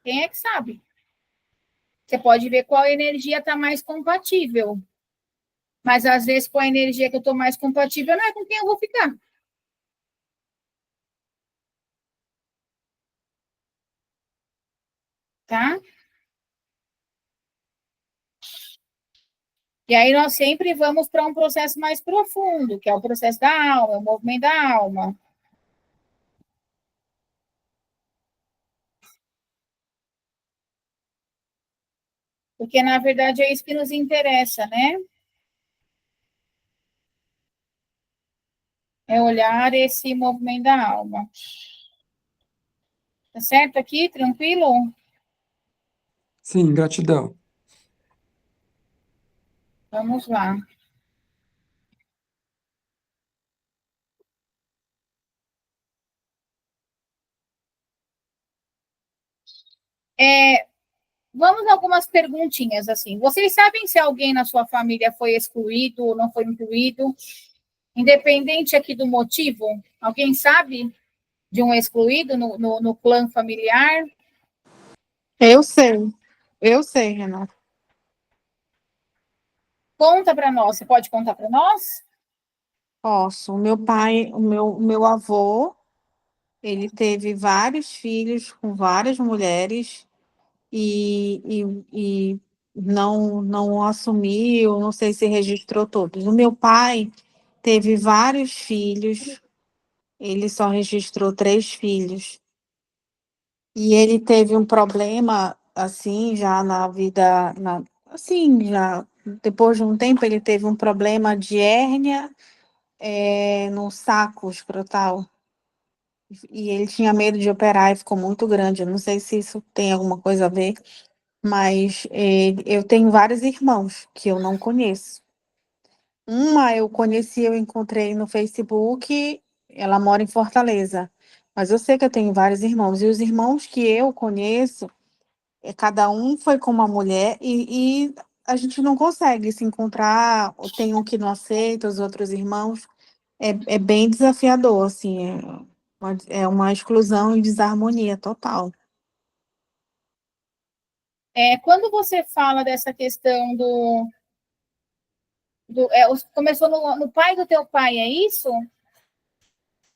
Quem é que sabe? Você pode ver qual energia está mais compatível. Mas, às vezes, com a energia que eu estou mais compatível, não é com quem eu vou ficar. Tá? E aí nós sempre vamos para um processo mais profundo, que é o processo da alma, o movimento da alma. Porque, na verdade, é isso que nos interessa, né? É olhar esse movimento da alma. Tá certo aqui? Tranquilo? Sim, gratidão. Vamos lá. Vamos a algumas perguntinhas, assim. Vocês sabem se alguém na sua família foi excluído ou não foi incluído? Independente aqui do motivo? Alguém sabe de um excluído no clã familiar? Eu sei, Renata. Conta para nós. Você pode contar para nós? Posso. O meu pai, o meu avô, ele teve vários filhos com várias mulheres e não assumiu, não sei se registrou todos. O meu pai teve vários filhos, ele só registrou 3 filhos. E ele teve um problema, assim, já na vida, assim, já depois de um tempo, ele teve um problema de hérnia, no saco escrotal. E ele tinha medo de operar e ficou muito grande. Eu não sei se isso tem alguma coisa a ver, mas eu tenho vários irmãos que eu não conheço. Uma eu conheci, eu encontrei no Facebook, ela mora em Fortaleza. Mas eu sei que eu tenho vários irmãos. E os irmãos que eu conheço, cada um foi com uma mulher e a gente não consegue se encontrar. Ou tem um que não aceita, os outros irmãos. É bem desafiador, assim, é uma exclusão e desarmonia total. Quando você fala dessa questão começou no pai do teu pai, é isso?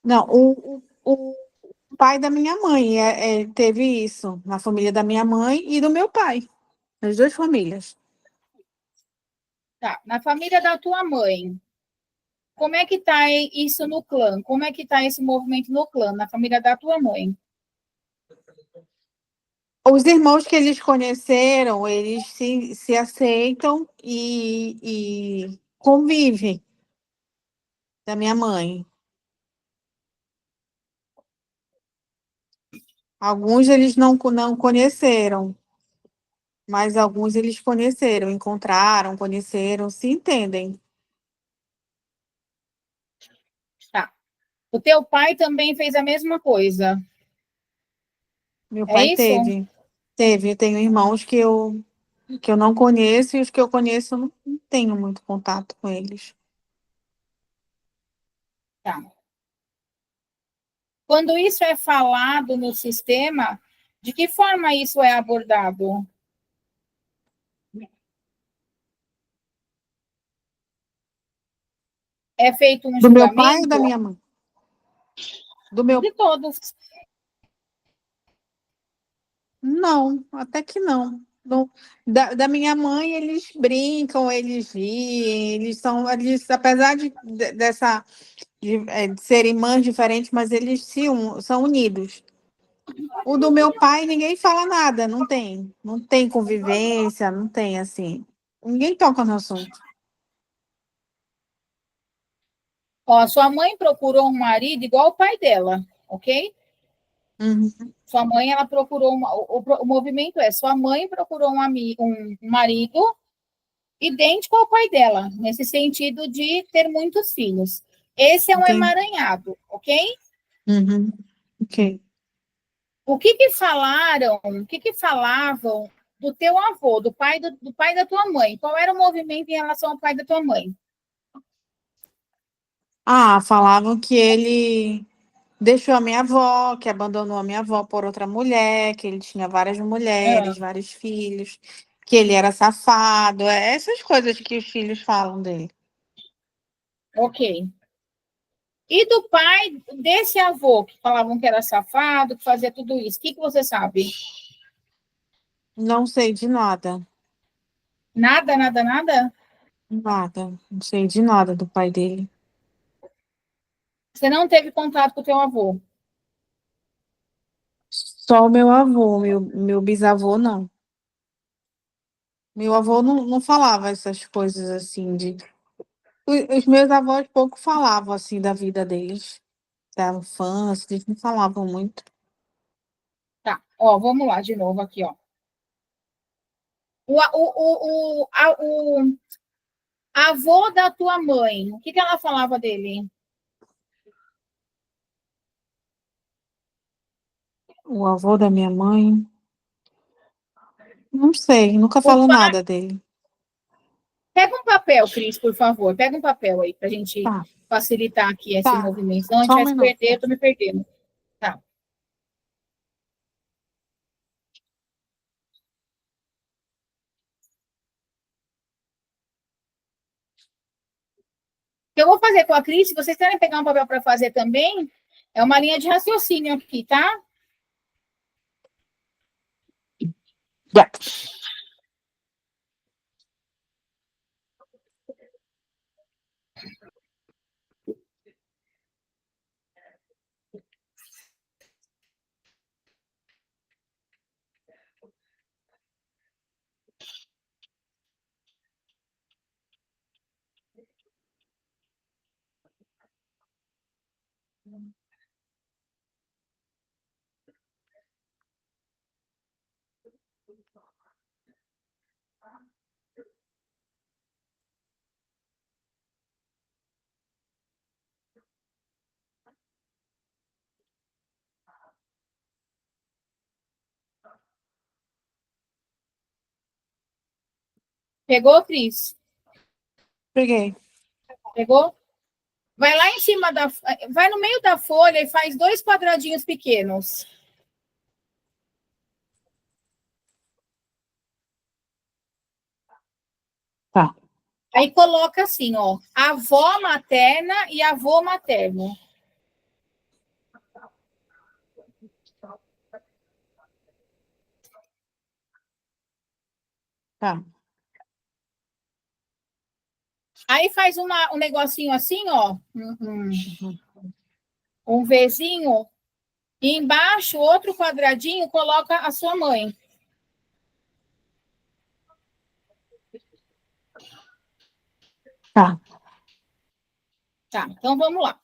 Não, o pai da minha mãe teve isso, na família da minha mãe e do meu pai, nas duas famílias. Tá. Na família da tua mãe, como é que tá isso no clã? Como é que tá esse movimento no clã, na família da tua mãe? Os irmãos que eles conheceram, eles se aceitam e convivem da minha mãe. Alguns eles não conheceram, mas alguns eles conheceram, encontraram, conheceram, se entendem. Tá. O teu pai também fez a mesma coisa, Meu é pai isso? teve. Eu tenho irmãos que eu não conheço e os que eu conheço eu não tenho muito contato com eles. Tá. Quando isso é falado no sistema, de que forma isso é abordado? É feito um Do meu pai ou da julgamento? minha mãe? Do meu De todos. Não, até que não. Da minha mãe, eles brincam, eles riem, apesar de serem mães diferentes, mas eles são unidos. O do meu pai, ninguém fala nada, não tem convivência, não tem assim. Ninguém toca no assunto. Ó, sua mãe procurou um marido igual o pai dela, ok? Uhum. Sua mãe, ela procurou o movimento sua mãe procurou um marido idêntico ao pai dela, nesse sentido de ter muitos filhos. Esse é um Entendi. emaranhado, ok? Uhum. Ok. O que falavam do teu avô, do pai da tua mãe? Qual era o movimento em relação ao pai da tua mãe? Falavam que ele deixou a minha avó, que abandonou a minha avó por outra mulher, que ele tinha várias Ah, mulheres, vários filhos, que ele era safado, essas coisas que os filhos falam dele. ok. E do pai desse avô, que falavam que era safado, que fazia tudo isso, o que você sabe? Não sei de nada, Nada, nada, nada? nada, não sei de nada do pai dele. Você não teve contato com o teu avô? Só o meu avô, meu bisavô, não. Meu avô não falava essas coisas assim Os meus avós pouco falavam assim da vida deles, da infância, eles não falavam muito. Tá, ó, vamos lá de novo aqui, ó. O avô da tua mãe, o que que ela falava dele? O avô da minha mãe, não sei, nunca O falou pai... nada dele. Pega um papel, Cris, por favor. Pega um papel aí pra gente Tá, facilitar aqui esse tá, movimento. Senão a gente só um vai se minuto. perder, eu tô me perdendo. Tá. O que eu vou fazer com a Cris, se vocês querem pegar um papel para fazer também, é uma linha de raciocínio aqui, tá? Já. Pegou, Cris? Peguei. Pegou? Vai lá em cima da... Vai no meio da folha e faz 2 quadradinhos pequenos. Tá. Aí coloca assim, ó, avó materna e avô materno. Tá. Aí faz um negocinho assim, ó, um Vzinho, e embaixo, outro quadradinho, coloca a sua mãe. Tá. Tá, então vamos lá.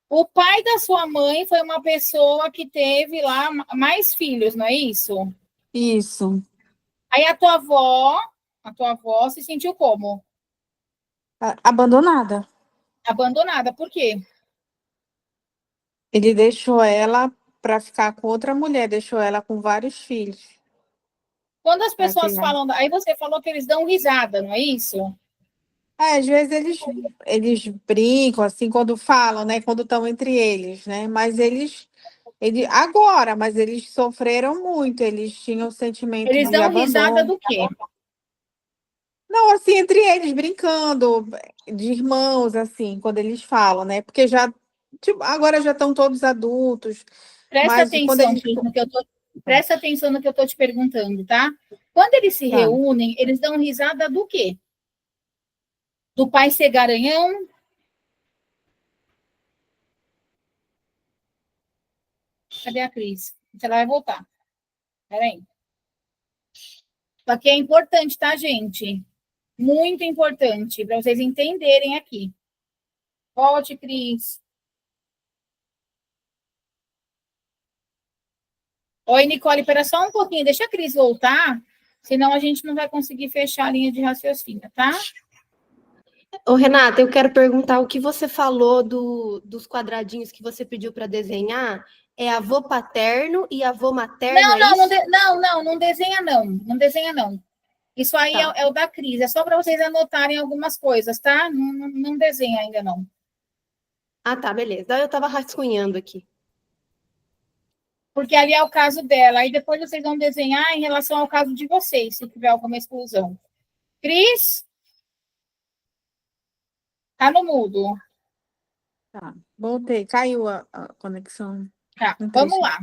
O pai da sua mãe foi uma pessoa que teve lá mais filhos, não é isso? Isso. Aí a tua avó se sentiu como? Abandonada. Abandonada. Por quê? Ele deixou ela para ficar com outra mulher, deixou ela com vários filhos Quando as para pessoas criar. falam, aí você falou que eles dão risada, não é isso? Às vezes eles brincam, assim, quando falam, né? Quando estão entre eles, né? Mas agora, mas eles sofreram muito, eles tinham o sentimento Eles de dão risada abandono. do quê? Não, assim, entre eles, brincando, de irmãos, assim, quando eles falam, né? Porque já, tipo, agora já estão todos adultos, Presta mas quando atenção, eles. Cris, presta atenção no que eu estou te perguntando, tá? Quando eles se Tá. reúnem, eles dão risada do quê? Do pai ser garanhão? Cadê a Cris? Ela vai voltar. Peraí. Isso aqui é importante, tá, gente? Muito importante, para vocês entenderem aqui. Volte, Cris. Oi, Nicole, espera só um pouquinho, deixa a Cris voltar, senão a gente não vai conseguir fechar a linha de raciocínio, tá? Ô, Renata, eu quero perguntar o que você falou dos quadradinhos que você pediu para desenhar. É avô paterno e avô materno, Não, é não, isso? não desenha não, não desenha não. Isso aí Tá. é o da Cris, é só para vocês anotarem algumas coisas, tá? Não desenha ainda não. Ah, tá, beleza. Daí eu estava rascunhando aqui. Porque ali é o caso dela, aí depois vocês vão desenhar em relação ao caso de vocês, se tiver alguma exclusão. Cris? Tá no mudo. Tá. Voltei, caiu a conexão. Tá, Não vamos cresceu. lá.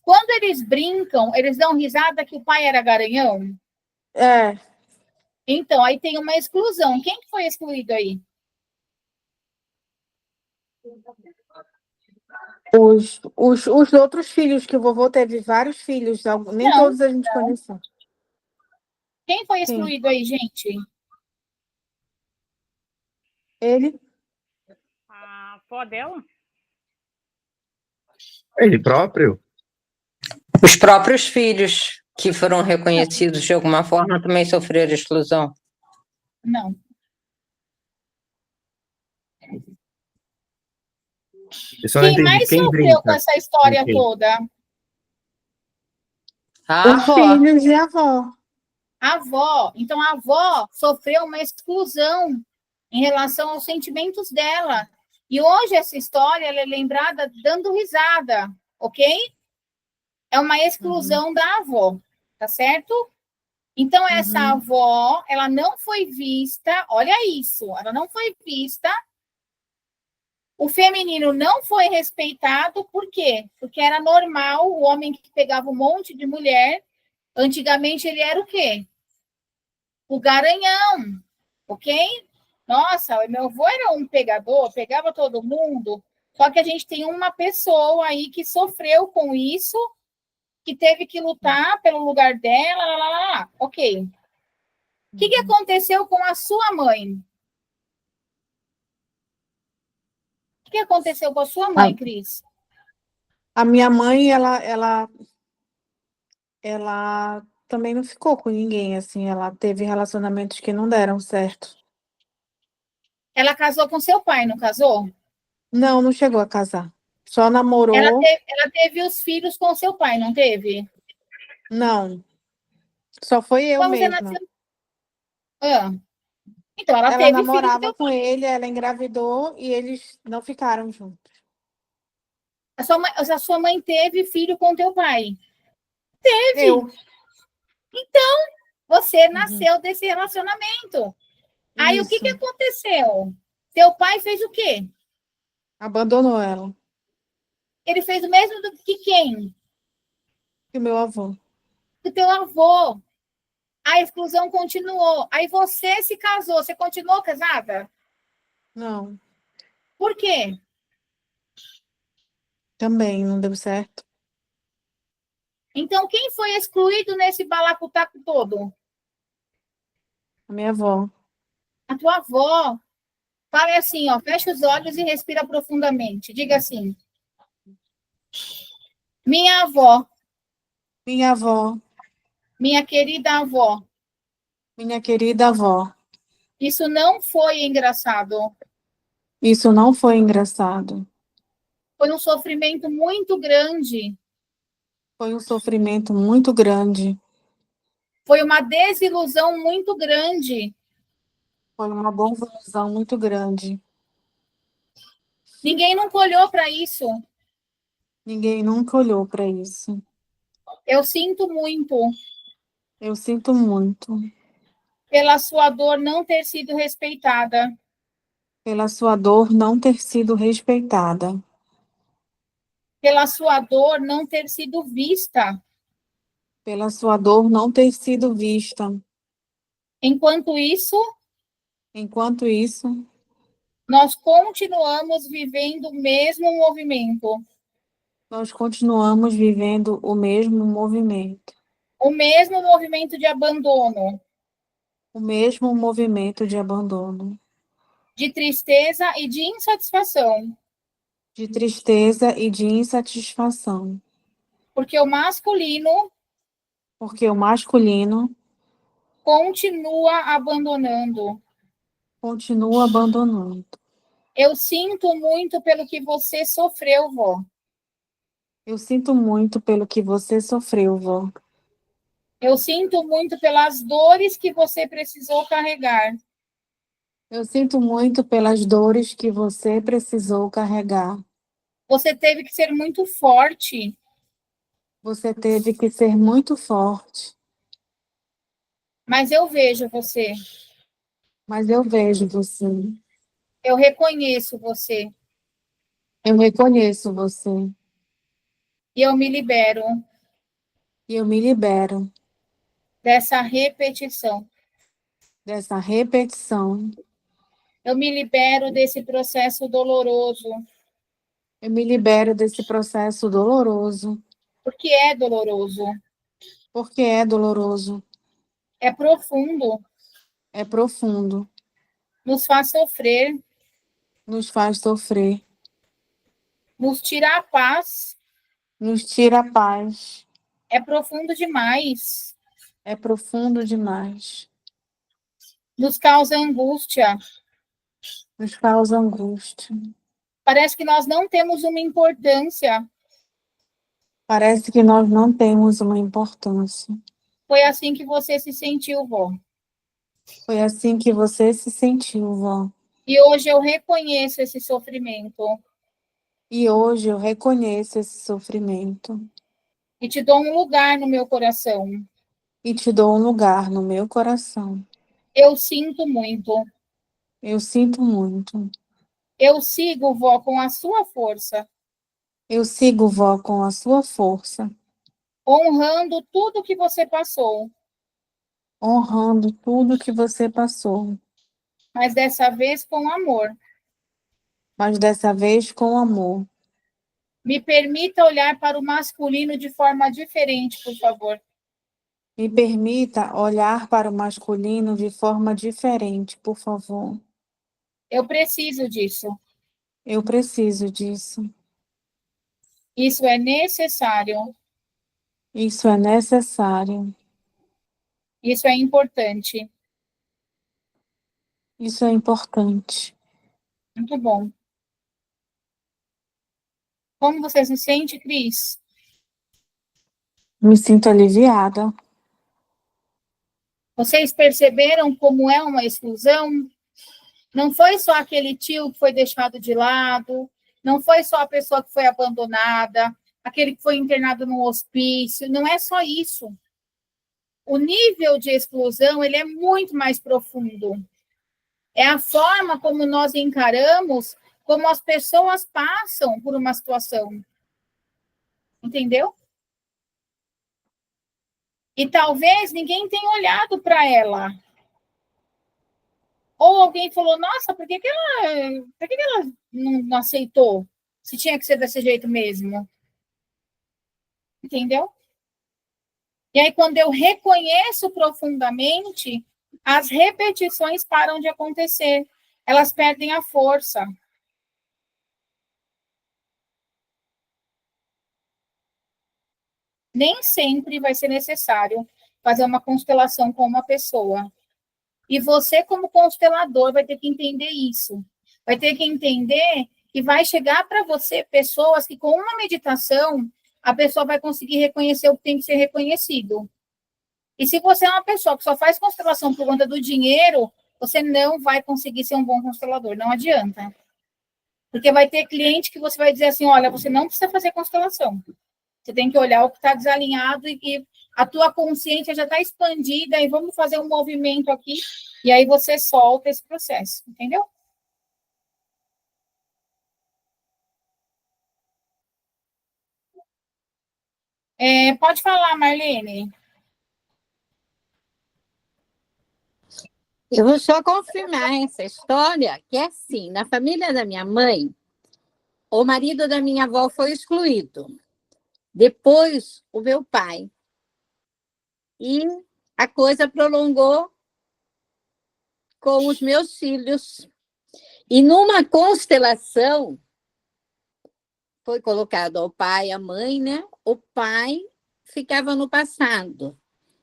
Quando eles brincam, eles dão risada que o pai era garanhão? É, Então, aí tem uma exclusão. Quem que foi excluído aí? os outros filhos, que o vovô teve vários filhos, nem Não. todos a gente conheceu. Quem foi Quem? excluído aí, gente? Ele? A avó dela? Ele próprio? Os próprios filhos que foram reconhecidos de alguma forma também sofreram exclusão. Não. Eu só não Quem entendi. mais Quem sofreu brinca com essa história com quem? toda? A Os avó. filhos e a avó. A avó. Então, a avó sofreu uma exclusão em relação aos sentimentos dela. E hoje essa história ela é lembrada dando risada, ok? É uma exclusão da avó, tá certo? Então, essa avó, ela não foi vista, olha isso, ela não foi vista, o feminino não foi respeitado, por quê? Porque era normal o homem que pegava um monte de mulher, antigamente ele era o quê? O garanhão, ok? Nossa, o meu avô era um pegador, pegava todo mundo, só que a gente tem uma pessoa aí que sofreu com isso, que teve que lutar pelo lugar dela, lá. Ok. O que aconteceu com a sua mãe? O que aconteceu com a sua mãe, Cris? A minha mãe, ela também não ficou com ninguém, assim, ela teve relacionamentos que não deram certo. Ela casou com seu pai, não casou? Não, não chegou a casar. Só Ela namorou. teve os filhos com seu pai, não teve? Não. Só foi eu Então, você mesma. nasceu... Ah. Então, ela Ela teve filho com namorava teu com pai. ele, ela engravidou e eles não ficaram juntos. A sua mãe teve filho com teu pai. Eu. Você nasceu desse relacionamento. Aí, o que Isso. aconteceu? Teu pai fez o quê? Abandonou ela. Ele fez o mesmo do que quem? E o meu avô. Do teu avô. A exclusão continuou. Aí você se casou. Você continuou casada? Não. Por quê? Também não deu certo. Então, quem foi excluído nesse balacutaco todo? A minha avó. A tua avó. Fale assim, ó, fecha os olhos e respira profundamente. Diga assim: minha avó, Minha avó. minha querida avó, Minha querida avó. isso não foi engraçado. Isso não foi engraçado. Foi um sofrimento muito grande. Foi um sofrimento muito grande. Foi uma desilusão muito grande. Foi uma confusão muito grande. Ninguém nunca olhou para isso. Ninguém nunca olhou para isso. Eu sinto muito Eu sinto muito pela sua dor não ter sido respeitada. pela sua dor não ter sido respeitada, Pela sua dor não ter sido vista. pela sua dor não ter sido vista. Enquanto isso, Enquanto isso, nós continuamos vivendo o mesmo movimento. nós continuamos vivendo o mesmo movimento, O mesmo movimento de abandono, o mesmo movimento de abandono, de tristeza e de insatisfação. de tristeza e de insatisfação, Porque o masculino porque o masculino continua abandonando. continua abandonando. Eu sinto muito pelo que você sofreu, vó. Eu sinto muito pelo que você sofreu, vó. Eu sinto muito pelas dores que você precisou carregar. Eu sinto muito pelas dores que você precisou carregar. Você teve que ser muito forte. Você teve que ser muito forte, Mas eu vejo você. mas eu vejo você. Eu reconheço você. Eu reconheço você. E eu me libero E eu me libero dessa repetição. dessa repetição. Eu me libero desse processo doloroso. Eu me libero desse processo doloroso, Porque é doloroso. porque é doloroso, É profundo. é profundo, Nos faz sofrer. nos faz sofrer, nos tira a paz, nos tira a paz, é profundo demais, é profundo demais, nos causa angústia. nos causa angústia. Parece que nós não temos uma importância. Parece que nós não temos uma importância. Foi assim que você se sentiu, vó. Foi assim que você se sentiu, vó. E hoje eu reconheço esse sofrimento E hoje eu reconheço esse sofrimento e te dou um lugar no meu coração. e te dou um lugar no meu coração. Eu sinto muito. Eu sinto muito. Eu sigo, vó, com a sua força, Eu sigo, vó, com a sua força, honrando tudo que você passou, honrando tudo que você passou, mas dessa vez com amor. mas dessa vez com amor. Me permita olhar para o masculino de forma diferente, por favor. Me permita olhar para o masculino de forma diferente, por favor. Eu preciso disso. Eu preciso disso. Isso é necessário. Isso é necessário. Isso é importante. Isso é importante. Muito bom. Como você se sente, Cris? Me sinto aliviada. Vocês perceberam como é uma exclusão? Não foi só aquele tio que foi deixado de lado, não foi só a pessoa que foi abandonada, aquele que foi internado no hospício, não é só isso. O nível de exclusão, ele é muito mais profundo. É a forma como nós encaramos, como as pessoas passam por uma situação. Entendeu? E talvez ninguém tenha olhado para ela. Ou alguém falou, nossa, por que ela não aceitou? Se tinha que ser desse jeito mesmo. Entendeu? E aí, quando eu reconheço profundamente, as repetições param de acontecer. Elas perdem a força. Nem sempre vai ser necessário fazer uma constelação com uma pessoa. E você, como constelador, vai ter que entender isso. Vai ter que entender que vai chegar para você pessoas que, com uma meditação, a pessoa vai conseguir reconhecer o que tem que ser reconhecido. E se você é uma pessoa que só faz constelação por conta do dinheiro, você não vai conseguir ser um bom constelador. Não adianta. Porque vai ter cliente que você vai dizer assim, olha, você não precisa fazer constelação. Você tem que olhar o que está desalinhado e a tua consciência já está expandida e vamos fazer um movimento aqui e aí você solta esse processo, entendeu? Pode falar, Marlene. Eu vou só confirmar essa história, que é assim, na família da minha mãe, o marido da minha avó foi excluído. Depois, o meu pai. E a coisa prolongou com os meus filhos. E numa constelação, foi colocado ao pai, a mãe, né? O pai ficava no passado.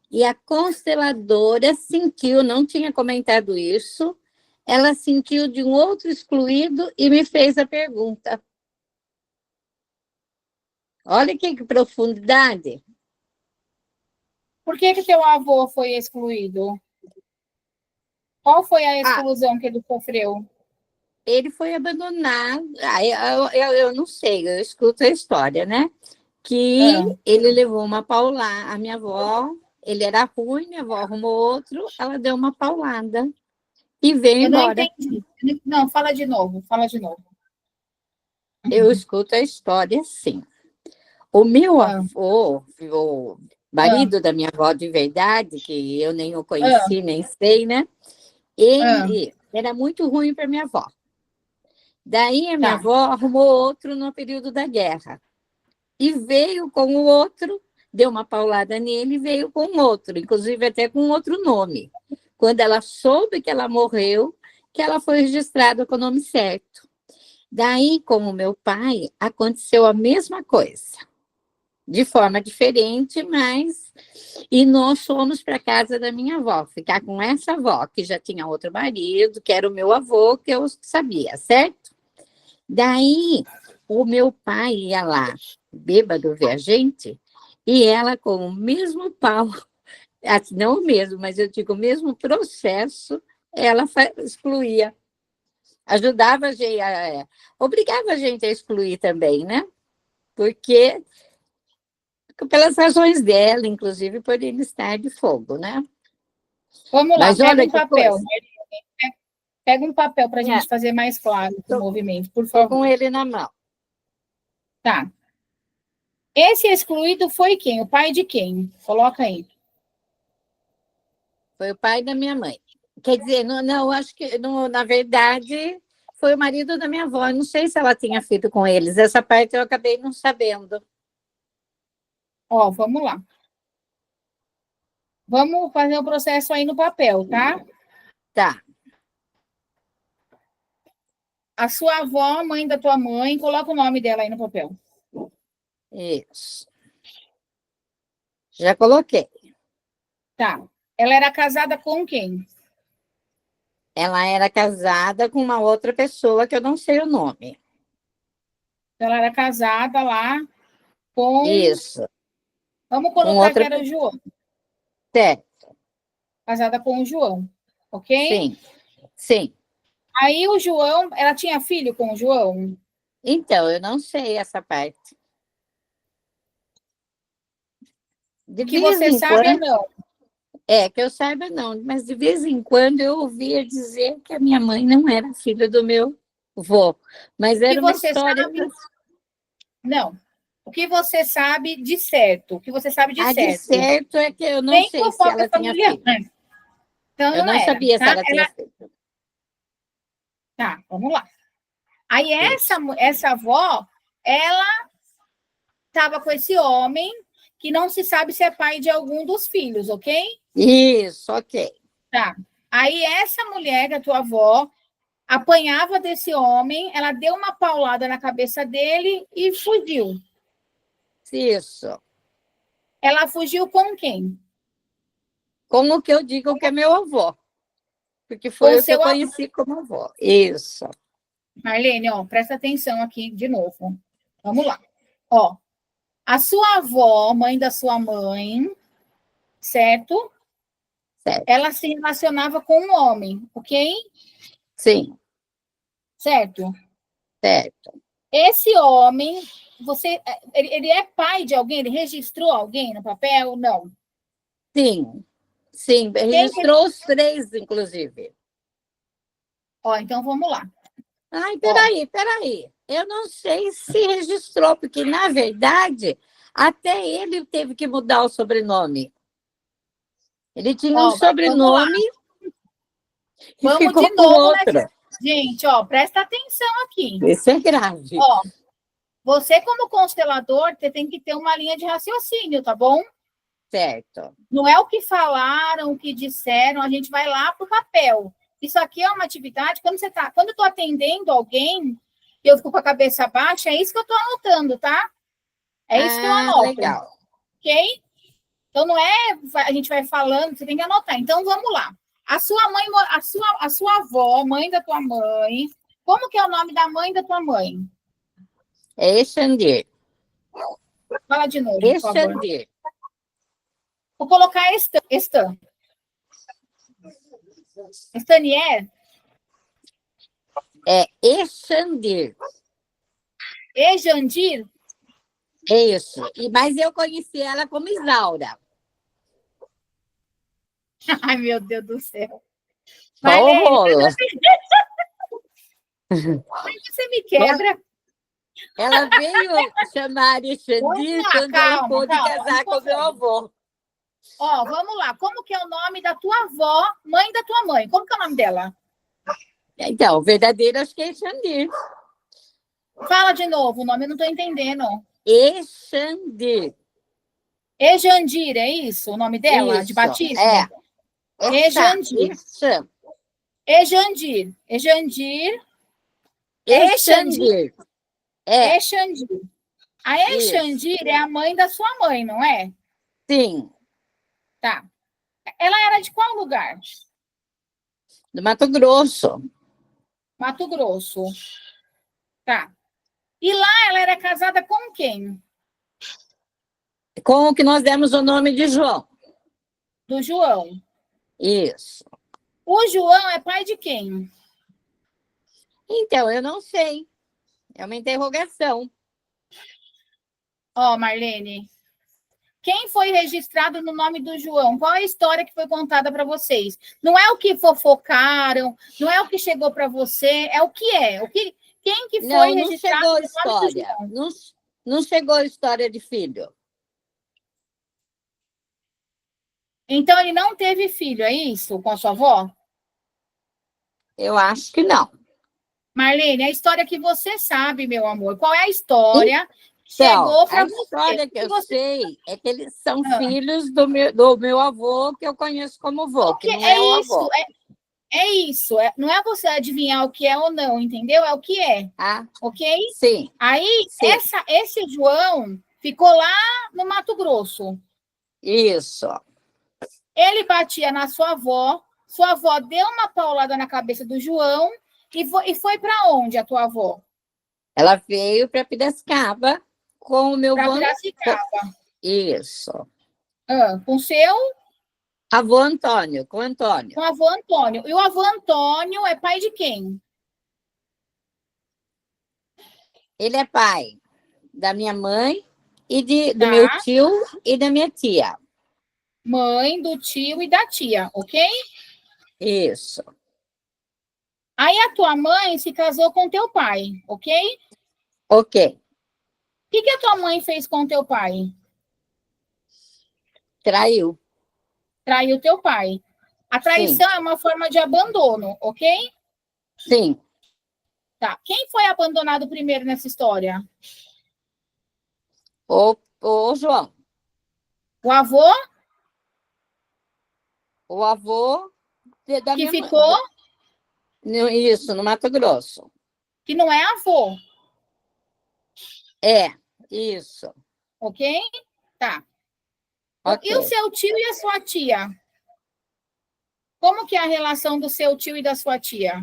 E a consteladora sentiu, não tinha comentado isso, ela sentiu de um outro excluído e me fez a pergunta. Olha que profundidade. Por que teu avô foi excluído? Qual foi a exclusão que ele sofreu? Ele foi abandonado. Eu não sei, eu escuto a história, né? Que ele levou uma paulada. A minha avó, ele era ruim, minha avó arrumou outro, ela deu uma paulada e veio embora. Não entendi. Não, fala de novo. Eu escuto a história assim. O meu avô, o marido da minha avó de verdade, que eu nem o conheci, nem sei, né? Ele era muito ruim para minha avó. Daí a minha avó arrumou outro no período da guerra. E veio com o outro, deu uma paulada nele e veio com outro, inclusive até com outro nome. Quando ela soube que ela morreu, que ela foi registrada com o nome certo. Daí, com o meu pai, aconteceu a mesma coisa, de forma diferente, mas. E nós fomos para a casa da minha avó, ficar com essa avó, que já tinha outro marido, que era o meu avô, que eu sabia, certo? Daí, o meu pai ia lá, bêbado, ver a gente, e ela, com o mesmo pau, não o mesmo, mas eu digo o mesmo processo, ela excluía. Ajudava a gente, obrigava a gente a excluir também, né? Porque, pelas razões dela, inclusive, por ele estar de fogo, né? Vamos lá, Mas pega olha um que papel. coisa. Pega um papel para a É, gente fazer mais claro o movimento, por estou com favor. ele na mão. Tá. Esse excluído foi quem? O pai de quem? Coloca aí. Foi o pai da minha mãe. Quer dizer, não acho que, não, na verdade, foi o marido da minha avó. Eu não sei se ela tinha feito com eles. Essa parte eu acabei não sabendo. Ó, vamos lá. Vamos fazer o processo aí no papel, tá? Tá. A sua avó, mãe da tua mãe, coloca o nome dela aí no papel. Isso. Já coloquei. Tá. Ela era casada com quem? Ela era casada com uma outra pessoa que eu não sei o nome. Ela era casada lá com. Isso. Vamos Com colocar que outra era o João. certo. Casada com o João, ok? Sim. Sim. Aí o João, ela tinha filho com o João? Então, eu não sei essa parte. De Que vez você em sabe ou quando, não? que eu saiba não, mas de vez em quando eu ouvia dizer que a minha mãe não era filha do meu avô, mas Que era uma você história. sabe? Não. O que você sabe de certo? O que você sabe de A de certo? certo é que eu não Sem sei se fofoca ela tinha familiar. filho. Então Eu não não era, sabia se tá? ela tinha filho. Tá, vamos lá. Aí Isso. essa avó, ela estava com esse homem que não se sabe se é pai de algum dos filhos, ok? Isso, ok. Tá. Aí essa mulher, a tua avó, apanhava desse homem, ela deu uma paulada na cabeça dele e fugiu. Isso. Ela fugiu com quem? Como que eu digo que é meu avô? Porque Com foi o que eu seu avô. conheci como avô. Isso. Marlene, ó, presta atenção aqui de novo. Vamos lá. Ó, a sua avó, mãe da sua mãe, certo? Certo. Ela se relacionava com um homem, ok? Sim. Certo? Certo. Esse homem, ele é pai de alguém? Ele registrou alguém no papel? Não. Sim. Sim, Quem registrou os três, inclusive. Ó, então vamos lá. Ai, peraí. Eu não sei se registrou, porque, na verdade, até ele teve que mudar o sobrenome. Ele tinha um sobrenome e Vamos ficou de com novo, outro. Gente, ó, presta atenção aqui. Isso é grave. Ó, você, como constelador, você tem que ter uma linha de raciocínio, tá bom? Certo. Não é o que falaram, o que disseram, a gente vai lá pro papel. Isso aqui é uma atividade, quando eu estou atendendo alguém, eu fico com a cabeça baixa, é isso que eu estou anotando, tá? É isso que eu anoto. Legal. Ok? Então, não é, a gente vai falando, você tem que anotar. Então, vamos lá. A sua mãe, a sua avó, mãe da tua mãe, como que é o nome da mãe da tua mãe? É Exandir. Fala de novo, por favor. Exandir. Vou colocar Estan. Estanier? É Exandir. Ejandir? Isso. Mas eu conheci ela como Isaura. Ai, meu Deus do céu. Marlene, você me quebra. Ela veio chamar Exandir quando ela pôde casar com meu avô. Ó, vamos lá. Como que é o nome da tua avó, mãe da tua mãe? Como que é o nome dela? Então, o verdadeiro acho que é Exandir. Fala de novo, o nome eu não estou entendendo. Exandir. Ejandir, é isso? O nome dela? Isso, de batismo? é. Ejandir. Ejandir. Ejandir. Exandir. É, Exandir. A isso. Exandir é a mãe da sua mãe, não é? Sim, Tá. Ela era de qual lugar? do Mato Grosso. Mato Grosso. Tá. E lá ela era casada com quem? Com o que nós demos o nome de João. Do João. Isso. O João é pai de quem? Então, eu não sei. É uma interrogação. Ó, Marlene. Quem foi registrado no nome do João? Qual é a história que foi contada para vocês? Não é o que fofocaram, não é o que chegou para você, é o que é. Quem que foi Não registrado chegou no nome do história. João? Não chegou história de filho. Então ele não teve filho, é isso? Com a sua avó? Eu acho que não. Marlene, a história que você sabe, meu amor. Qual é a história que chegou Então, para a você? história que eu você... sei é que eles são Ah. filhos do meu avô, que eu conheço como vô, que não é o avô. É isso. Não é você adivinhar o que é ou não, entendeu? É o que é. Ah, Ok? sim. Aí, Sim. esse João ficou lá no Mato Grosso. Isso. Ele batia na sua avó deu uma paulada na cabeça do João e foi para onde a tua avó? Ela veio para Piracicaba com o meu Para avô. Piracicaba. Isso. Com seu? Avô Antônio, com Antônio. Com o avô Antônio. E o avô Antônio é pai de quem? Ele é pai da minha mãe e do Tá. meu tio e da minha tia. Mãe, do tio e da tia, ok? Isso. Aí a tua mãe se casou com teu pai, ok? Ok. O que a tua mãe fez com teu pai? Traiu. Traiu teu pai. A traição é uma forma de abandono, ok? Sim. Tá. Quem foi abandonado primeiro nessa história? O João. O avô? O avô da Que minha ficou? mãe. Isso, no Mato Grosso. Que não é avô. É, isso. Ok? Tá. Okay. E o seu tio e a sua tia? Como que é a relação do seu tio e da sua tia?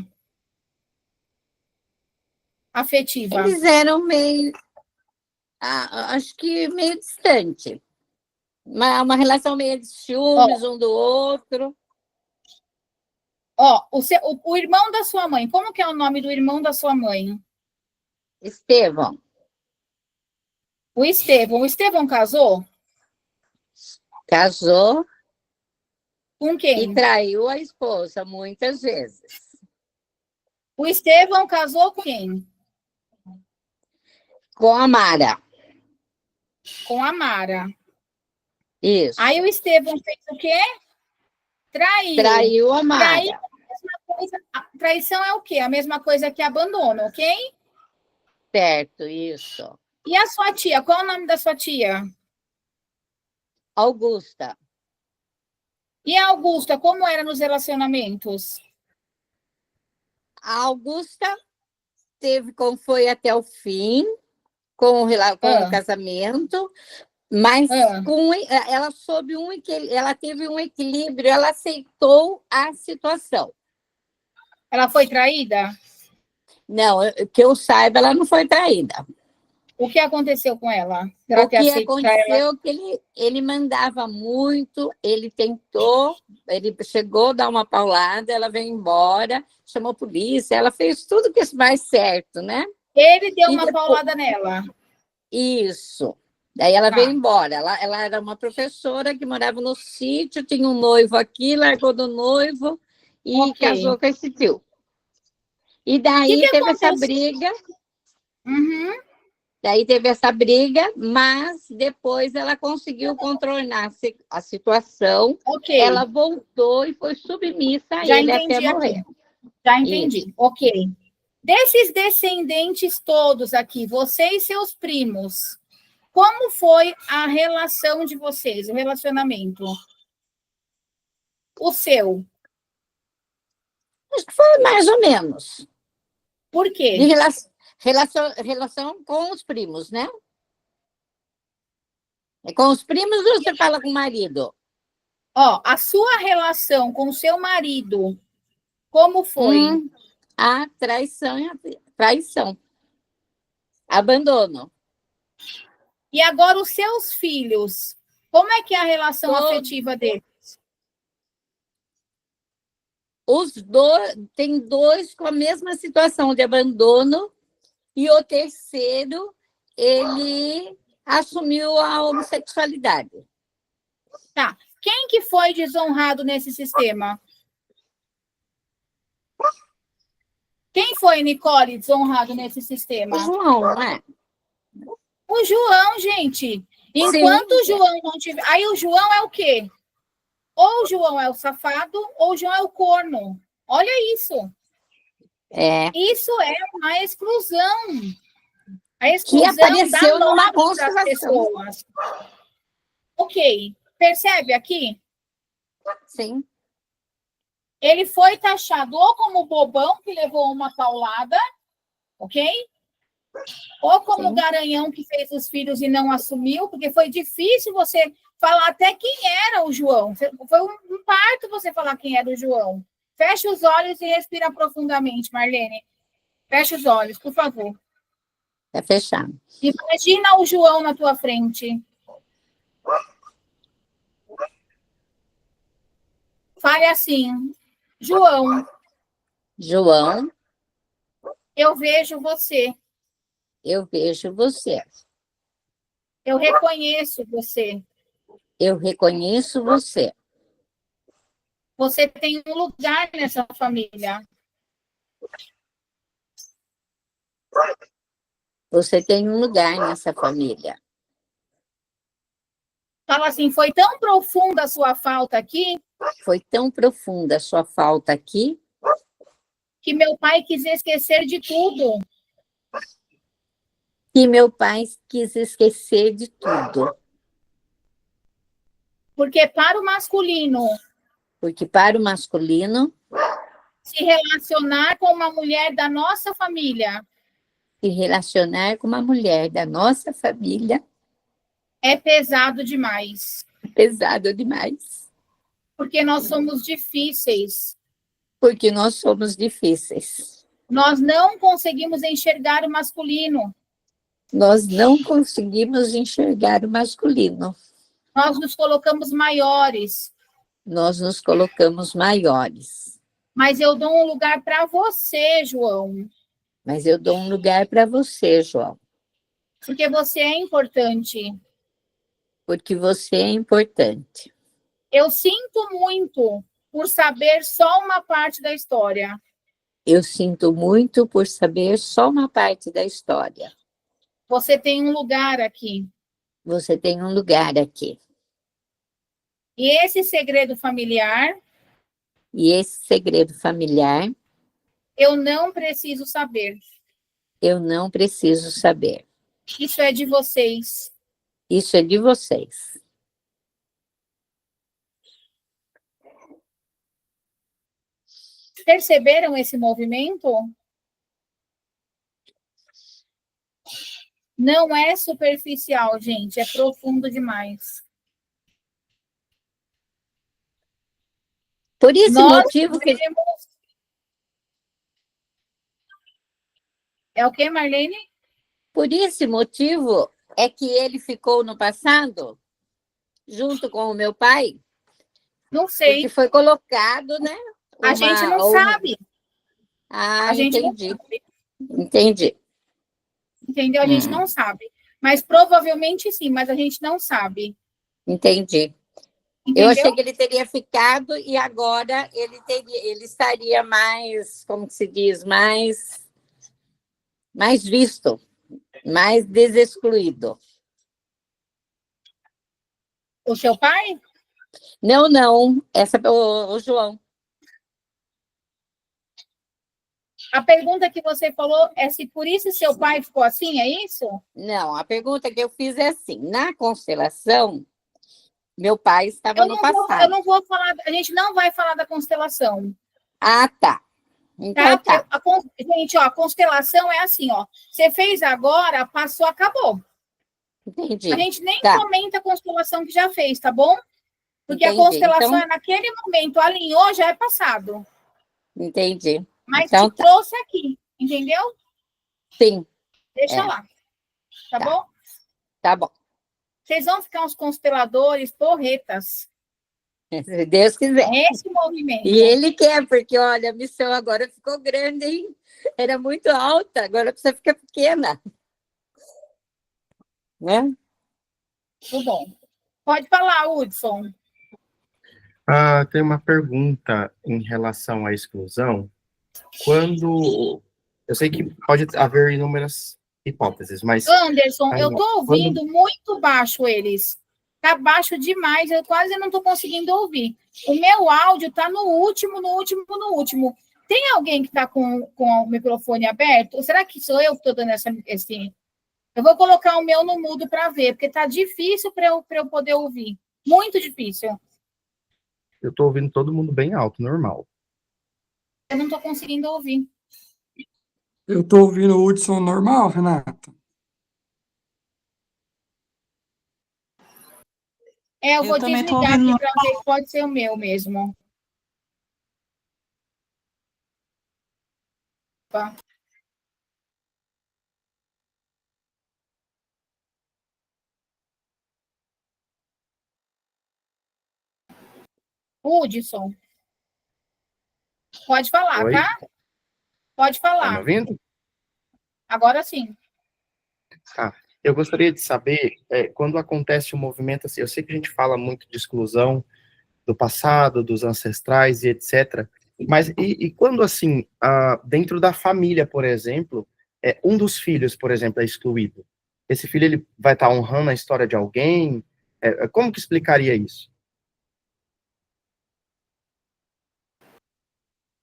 Afetiva. Eles eram meio, acho que meio distante. Uma relação meio de ciúmes um do outro. O irmão da sua mãe, como que é o nome do irmão da sua mãe? Estevão. O Estevão. O Estevão casou? Casou. Com quem? E traiu a esposa muitas vezes. O Estevão casou com quem? Com a Mara. Com a Mara. Isso. Aí o Estevão fez o quê? Traiu. Traiu a Mara. Traiu, a mesma coisa. A traição é o quê? A mesma coisa que abandono, ok? Certo, isso. E a sua tia? Qual é o nome da sua tia? Augusta. E a Augusta, como era nos relacionamentos? A Augusta foi até o fim com o casamento, mas ela soube ela teve um equilíbrio, ela aceitou a situação. Ela foi traída? Não, que eu saiba, ela não foi traída. O que aconteceu com ela? O que aconteceu é que ele mandava muito, ele chegou a dar uma paulada, ela veio embora, chamou a polícia, ela fez tudo que é mais certo, né? Ele deu uma paulada nela. Isso. Daí ela veio embora. Ela era uma professora que morava no sítio, tinha um noivo aqui, largou do noivo e casou com esse tio. E daí teve essa briga. Uhum. Daí teve essa briga, mas depois ela conseguiu contornar a situação. Ela voltou e foi submissa a ele até morrer. Já entendi. Isso. Ok. Desses descendentes todos aqui, você e seus primos, como foi a relação de vocês, o relacionamento? O seu? Acho que foi mais ou menos. Por De quê? relação com os primos, né? É com os primos ou você fala com o marido? Ó, a sua relação com o seu marido, como foi? A traição, traição. Abandono. E agora os seus filhos, como é que é a relação Todo- afetiva deles? Os dois, tem dois com a mesma situação de abandono e o terceiro, ele assumiu a homossexualidade. Tá. Quem que foi desonrado nesse sistema? Quem foi, Nicole, desonrado nesse sistema? O João, não é? O João, gente. Enquanto o João não tiver. Aí o João é o quê? Ou o João é o safado, ou o João é o corno. Olha isso. É. Isso é uma exclusão. A Que exclusão apareceu dá numa nome para as constelação. pessoas. Ok. Percebe aqui? Sim. Ele foi taxado ou como bobão que levou uma paulada, ok? Ou como Sim. garanhão que fez os filhos e não assumiu, porque foi difícil você falar até quem era o João. Foi um parto você falar quem era o João. Fecha os olhos e respira profundamente, Marlene. Fecha os olhos, por favor. Tá fechado. Imagina o João na tua frente. Fale assim, João, João, eu vejo você. eu vejo você. Eu reconheço você. Eu reconheço você. Você tem um lugar nessa família. Você tem um lugar nessa família. Fala assim, foi tão profunda a sua falta aqui, Foi tão profunda a sua falta aqui que meu pai quis esquecer de tudo. que meu pai quis esquecer de tudo. Porque para o masculino Porque para o masculino, se relacionar com uma mulher da nossa família se relacionar com uma mulher da nossa família é pesado demais. é pesado demais. Porque nós somos difíceis. Porque nós somos difíceis. Nós não conseguimos enxergar o masculino. Nós não conseguimos enxergar o masculino. Nós nos colocamos maiores. Nós nos colocamos maiores. Mas eu dou um lugar para você, João. Mas eu dou um lugar para você, João. Porque você é importante. Porque você é importante. Eu sinto muito por saber só uma parte da história. Eu sinto muito por saber só uma parte da história. Você tem um lugar aqui. Você tem um lugar aqui. E esse segredo familiar, E esse segredo familiar, eu não preciso saber. eu não preciso saber. Isso é de vocês. Isso é de vocês. Perceberam esse movimento? Não é superficial, gente, é profundo demais. Por esse Nós motivo que temos... É o que, Marlene? Por esse motivo é que ele ficou no passado, junto com o meu pai, Não sei. porque foi colocado, né? A gente não sabe. Ah, A gente entendi. não sabe. Entendi. Entendeu? A gente não sabe. Mas provavelmente sim, mas a gente não sabe. Entendi. Entendeu? Eu achei que ele teria ficado e agora ele estaria mais, como que se diz, mais visto, mais desexcluído. O seu pai? Não, o João. A pergunta que você falou é se por isso seu pai ficou assim, é isso? Não, a pergunta que eu fiz é assim, na constelação, meu pai estava no Eu passado. não vou falar, a gente não vai falar da constelação. Ah, tá. Então tá. Gente, ó, a constelação é assim, ó. Você fez agora, passou, acabou. Entendi. A gente nem Tá. comenta a constelação que já fez, tá bom? Porque Entendi. a constelação Então, é naquele momento, alinhou, já é passado. entendi. Mas Então te tá. trouxe aqui, entendeu? Sim, Deixa é. lá, tá Tá. bom? Tá bom. Vocês vão ficar uns consteladores porretas. Se Deus quiser. Esse movimento. E ele quer, porque olha, a missão agora ficou grande, hein? Era muito alta, agora precisa ficar pequena. Né? Tudo bom. Pode falar, Hudson. Tem uma pergunta em relação à exclusão. Quando... Eu sei que pode haver inúmeras hipóteses, mas... Anderson, eu tô ouvindo quando... muito baixo eles. Tá baixo demais, eu quase não tô conseguindo ouvir. O meu áudio tá no último. Tem alguém que tá com o microfone aberto? Ou será que sou eu que tô dando esse... Eu vou colocar o meu no mudo para ver, porque tá difícil para eu poder ouvir. Muito difícil. Eu tô ouvindo todo mundo bem alto, normal. Eu não tô conseguindo ouvir. Eu tô ouvindo o Hudson normal, Renata? Eu vou também tô desligar ouvindo aqui para ver que pode ser o meu mesmo. Opa. Hudson, pode falar, Oi? tá? Pode Tá me falar. ouvindo? Agora sim. Eu gostaria de saber, quando acontece um movimento assim, eu sei que a gente fala muito de exclusão do passado, dos ancestrais e etc., mas e quando, assim, dentro da família, por exemplo, um dos filhos, por exemplo, é excluído? Esse filho, ele vai estar honrando a história de alguém? Como que explicaria isso?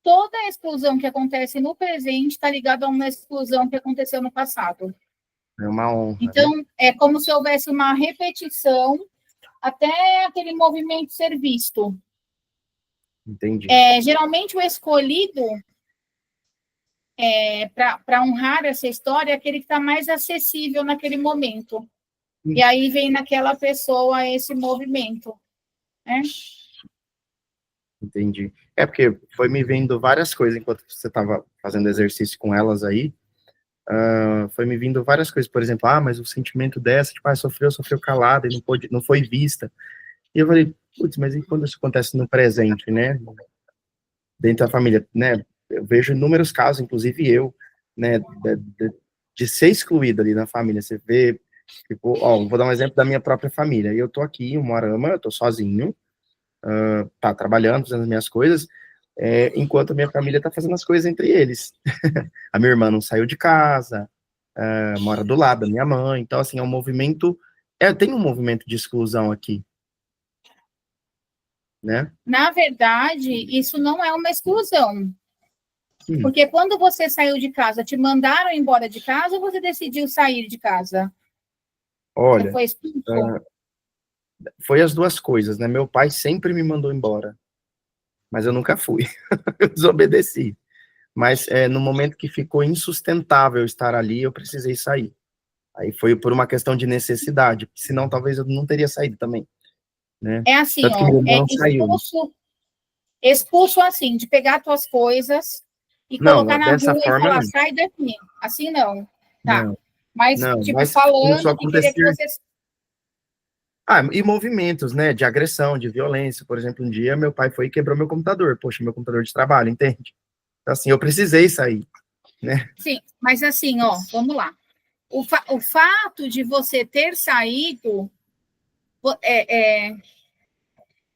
Toda a exclusão que acontece no presente está ligada a uma exclusão que aconteceu no passado. É uma honra, Então, né? é como se houvesse uma repetição até aquele movimento ser visto. Entendi. Geralmente, o escolhido para honrar essa história é aquele que está mais acessível naquele momento. E aí vem naquela pessoa esse movimento. Né? Entendi. Porque foi me vendo várias coisas enquanto você estava fazendo exercício com elas aí. Foi me vindo várias coisas, por exemplo, mas o sentimento dessa, tipo, sofreu calada e não foi vista. E eu falei, putz, mas e quando isso acontece no presente, né? Dentro da família, né? Eu vejo inúmeros casos, inclusive eu, né? De ser excluído ali na família. Você vê, tipo, vou dar um exemplo da minha própria família. Eu tô aqui em Moarama, eu tô sozinho, trabalhando, fazendo as minhas coisas, enquanto a minha família tá fazendo as coisas entre eles. A minha irmã não saiu de casa, mora do lado da minha mãe, então, assim, é um movimento, tem um movimento de exclusão aqui, né? Na verdade, isso não é uma exclusão. Porque quando você saiu de casa, te mandaram embora de casa ou você decidiu sair de casa? Olha, você foi expulso? Foi as duas coisas, né? Meu pai sempre me mandou embora, mas eu nunca fui, eu desobedeci. Mas no momento que ficou insustentável estar ali, eu precisei sair. Aí foi por uma questão de necessidade, senão talvez eu não teria saído também, né? É assim, Tanto que meu irmão saiu. Expulso assim, de pegar tuas coisas e colocar na rua e falar, sai daqui. Assim não. Tá. Não, mas, não, tipo, mas falando que queria que você... e movimentos, né, de agressão, de violência. Por exemplo, um dia meu pai foi e quebrou meu computador. Poxa, meu computador de trabalho, entende? Então, assim, eu precisei sair, né? Sim, mas assim, vamos lá. O fato de você ter saído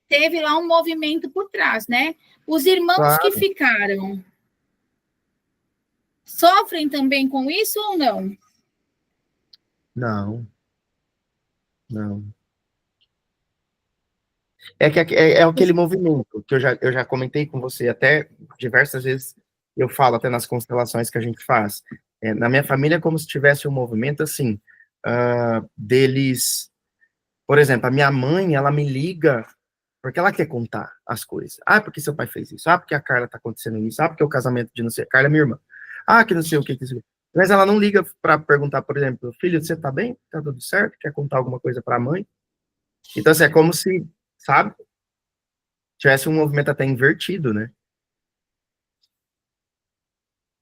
teve lá um movimento por trás, né? Os irmãos que ficaram sofrem também com isso ou não? Não. É aquele movimento que eu já comentei com você até diversas vezes, eu falo até nas constelações que a gente faz. Na minha família é como se tivesse um movimento assim, deles... Por exemplo, a minha mãe, ela me liga Porque ela quer contar as coisas. Ah, porque seu pai fez isso. Ah, porque a Carla tá acontecendo isso. Ah, porque o casamento de não sei... Carla é minha irmã. Ah, que não sei o que. Mas ela não liga para perguntar, por exemplo, filho, você tá bem? Tá tudo certo? Quer contar alguma coisa para a mãe? Então, assim, é como se, sabe, tivesse um movimento até invertido, né?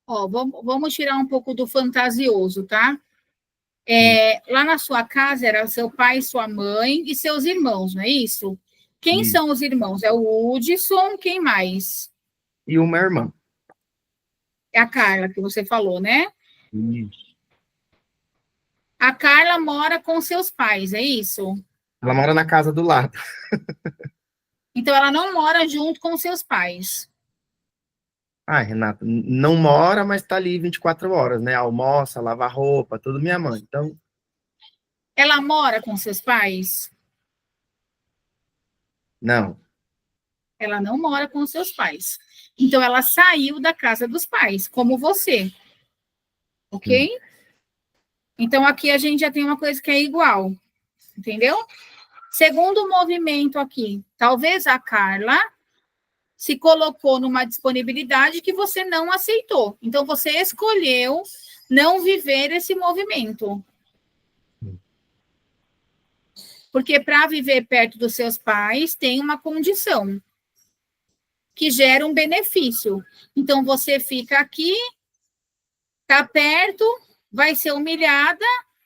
Ó, vamos tirar um pouco do fantasioso, tá? Lá na sua casa era seu pai, sua mãe e seus irmãos, não é isso? Quem Isso. são os irmãos? É o Hudson, quem mais? E uma irmã. É a Carla, que você falou, né? Isso. A Carla mora com seus pais, é isso? Ela mora na casa do lado. Então, ela não mora junto com seus pais. Ah, Renata, não mora, mas tá ali 24 horas, né? Almoça, lava roupa, tudo minha mãe. Então, Ela mora com seus pais? não. Ela não mora com seus pais. Então, ela saiu da casa dos pais, como você. Ok? Então, aqui a gente já tem uma coisa que é igual. Entendeu? Segundo movimento aqui, talvez a Carla se colocou numa disponibilidade que você não aceitou. Então, você escolheu não viver esse movimento. Porque para viver perto dos seus pais tem uma condição que gera um benefício. Então, você fica aqui, está perto, vai ser humilhada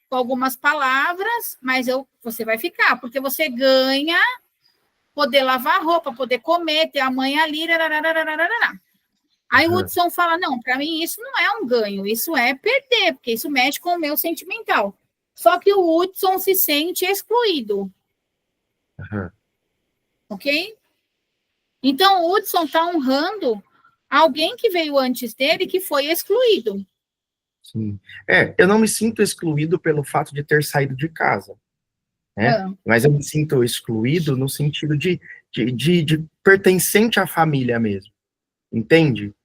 com algumas palavras, mas você vai ficar, porque você ganha poder lavar roupa, poder comer, ter a mãe ali. Rarararararará. Aí o Hudson fala, não, para mim isso não é um ganho, isso é perder, porque isso mexe com o meu sentimental. Só que o Hudson se sente excluído. Ok? Então, o Hudson está honrando alguém que veio antes dele que foi excluído. Sim. Eu não me sinto excluído pelo fato de ter saído de casa, né? Mas eu me sinto excluído no sentido de pertencente à família mesmo, entende?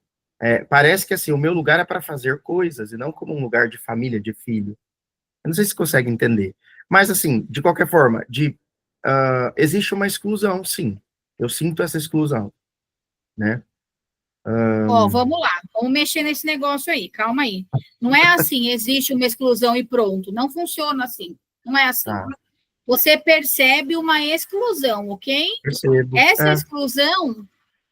Parece que, assim, o meu lugar é para fazer coisas, e não como um lugar de família, de filho. Eu não sei se você consegue entender. Mas, assim, de qualquer forma, existe uma exclusão, sim. Eu sinto essa exclusão, né? Vamos lá, vamos mexer nesse negócio aí, calma aí. Não é assim, existe uma exclusão e pronto. Não funciona assim. Não é assim. Tá. Você percebe uma exclusão, ok? Percebo. Essa exclusão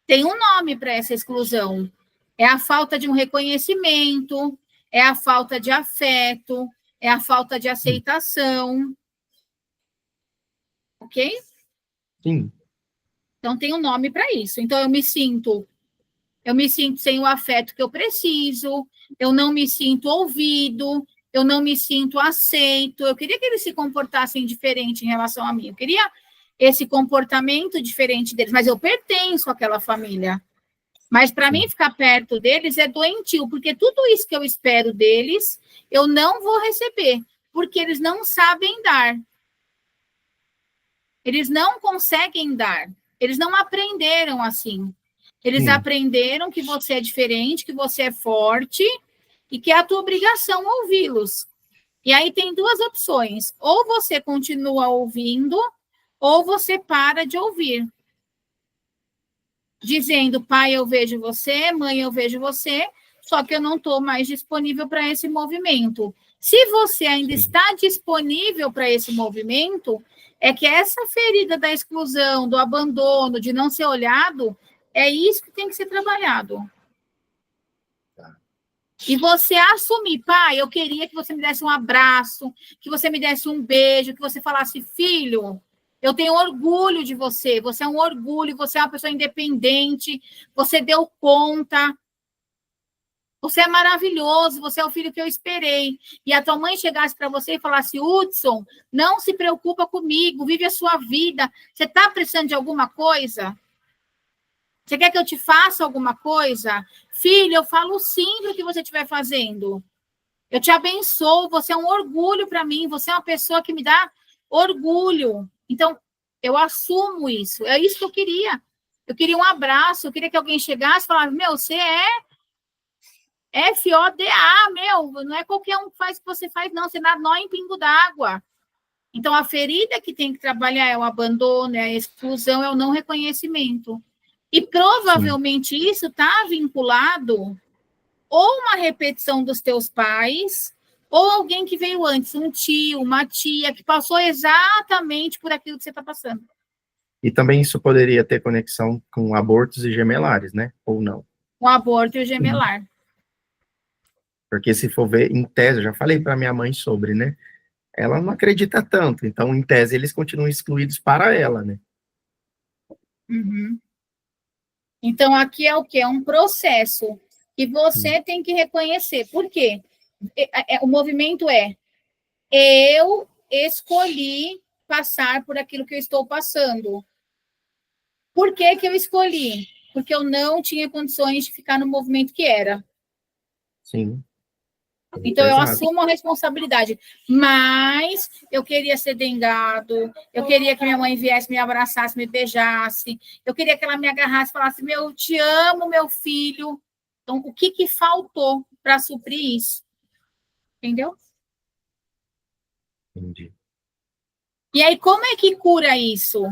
tem um nome para essa exclusão. É a falta de um reconhecimento, é a falta de afeto, é a falta de aceitação. Ok? Sim. Então tem um nome para isso. Então eu me sinto sem o afeto que eu preciso, eu não me sinto ouvido, eu não me sinto aceito. Eu queria que eles se comportassem diferente em relação a mim. Eu queria esse comportamento diferente deles, mas eu pertenço àquela família. Mas para mim ficar perto deles é doentio, porque tudo isso que eu espero deles, eu não vou receber, porque eles não sabem dar. Eles não conseguem dar. Eles não aprenderam assim. Eles aprenderam que você é diferente, que você é forte e que é a tua obrigação ouvi-los. E aí tem duas opções. Ou você continua ouvindo, ou você para de ouvir. Dizendo, pai, eu vejo você, mãe, eu vejo você, só que eu não estou mais disponível para esse movimento. Se você ainda está disponível para esse movimento, é que essa ferida da exclusão, do abandono, de não ser olhado, é isso que tem que ser trabalhado. E você assumir, pai, eu queria que você me desse um abraço, que você me desse um beijo, que você falasse, filho, eu tenho orgulho de você, você é um orgulho, você é uma pessoa independente, você deu conta, você é maravilhoso, você é o filho que eu esperei. E a tua mãe chegasse para você e falasse, Hudson, não se preocupa comigo, vive a sua vida, você está precisando de alguma coisa? Você quer que eu te faça alguma coisa? Filho, eu falo sim para o que você estiver fazendo. Eu te abençoo, você é um orgulho para mim, você é uma pessoa que me dá orgulho. Então, eu assumo isso. É isso que eu queria. Eu queria um abraço, eu queria que alguém chegasse e falasse, meu, você é FODA, meu, não é qualquer um que faz o que você faz, não. Você dá nó em pingo d'água. Então, a ferida que tem que trabalhar é o abandono, é a exclusão, é o não reconhecimento. E provavelmente isso está vinculado ou uma repetição dos teus pais, ou alguém que veio antes, um tio, uma tia, que passou exatamente por aquilo que você está passando. E também isso poderia ter conexão com abortos e gemelares, né? Ou não? O aborto e o gemelar. Porque se for ver, em tese, eu já falei para minha mãe sobre, né? Ela não acredita tanto, então, em tese, eles continuam excluídos para ela, né? Uhum. Então, aqui é o quê? É um processo que você tem que reconhecer. Por quê? O movimento é: eu escolhi passar por aquilo que eu estou passando. Por que que eu escolhi? Porque eu não tinha condições de ficar no movimento que era. Sim. Então, eu Exato. assumo a responsabilidade. Mas eu queria ser dengado, eu queria que minha mãe viesse, me abraçasse, me beijasse, eu queria que ela me agarrasse e falasse: eu te amo, meu filho. Então, o que que faltou para suprir isso? Entendeu? Entendi. E aí, como é que cura isso?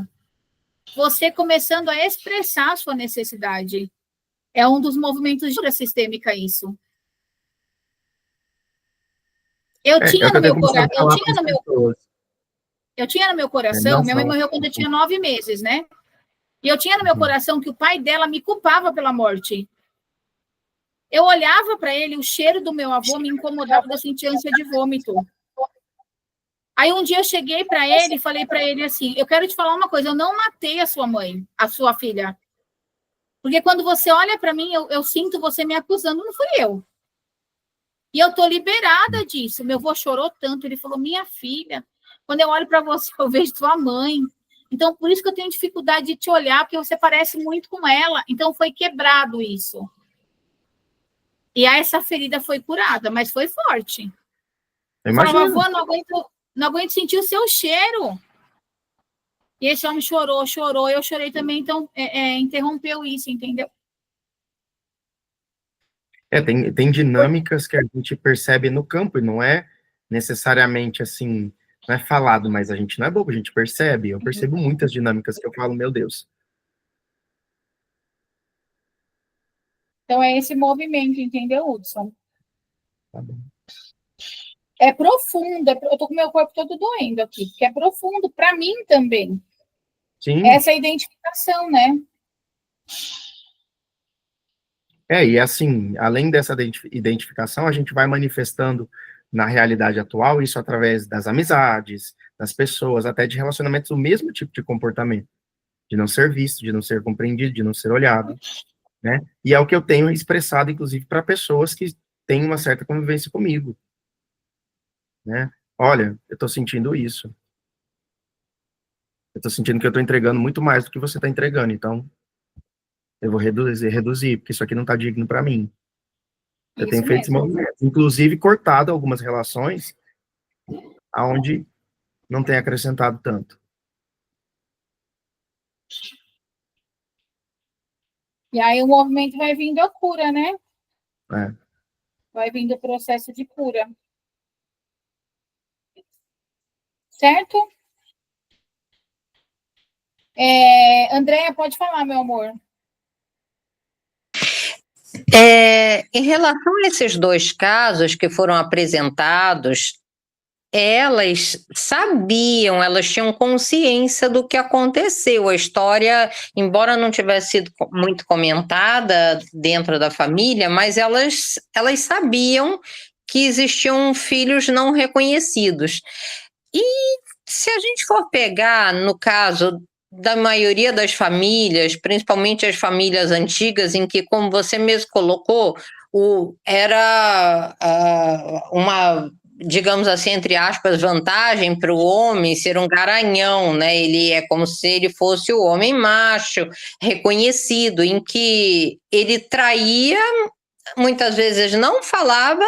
Você começando a expressar a sua necessidade. É um dos movimentos de cura sistêmica isso. Eu tinha no meu coração, eu tinha no meu coração, minha mãe morreu quando eu tinha 9 meses, né? E eu tinha no meu coração que o pai dela me culpava pela morte. Eu olhava para ele, o cheiro do meu avô me incomodava, eu sentia ânsia de vômito. Aí um dia eu cheguei para ele e falei para ele assim: eu quero te falar uma coisa, eu não matei a sua mãe, a sua filha. Porque quando você olha para mim, eu sinto você me acusando, não fui eu. E eu tô liberada disso. Meu avô chorou tanto, ele falou: minha filha, quando eu olho para você, eu vejo tua mãe. Então, por isso que eu tenho dificuldade de te olhar, porque você parece muito com ela. Então, foi quebrado isso. E aí, essa ferida foi curada, mas foi forte. Eu falava: avô, não aguento sentir o seu cheiro. E esse homem chorou, eu chorei também, então interrompeu isso, entendeu? Tem dinâmicas que a gente percebe no campo, e não é necessariamente assim, não é falado, mas a gente não é bobo, a gente percebe. Eu percebo muitas dinâmicas que eu falo: meu Deus. Então, é esse movimento, entendeu, Hudson? Tá bom. É profundo, eu tô com meu corpo todo doendo aqui, porque é profundo para mim também. Sim. Essa identificação, né? E assim, além dessa identificação, a gente vai manifestando na realidade atual isso através das amizades, das pessoas, até de relacionamentos, o mesmo tipo de comportamento, de não ser visto, de não ser compreendido, de não ser olhado, né? E é o que eu tenho expressado, inclusive, para pessoas que têm uma certa convivência comigo, né? Olha, eu estou sentindo isso. Eu estou sentindo que eu estou entregando muito mais do que você está entregando, então eu vou reduzir, porque isso aqui não está digno para mim. Eu tenho feito esse movimento, inclusive cortado algumas relações aonde não tem acrescentado tanto. E aí o movimento vai vindo a cura, né? É. Vai vindo o processo de cura. Certo? Andréia, pode falar, meu amor. Em relação a esses 2 casos que foram apresentados, elas sabiam, elas tinham consciência do que aconteceu. A história, embora não tivesse sido muito comentada dentro da família, mas elas sabiam que existiam filhos não reconhecidos. E se a gente for pegar, no caso da maioria das famílias, principalmente as famílias antigas, em que, como você mesmo colocou, era uma, digamos assim, entre aspas, vantagem para o homem ser um garanhão, né? Ele é como se ele fosse o homem macho, reconhecido, em que ele traía, muitas vezes não falava,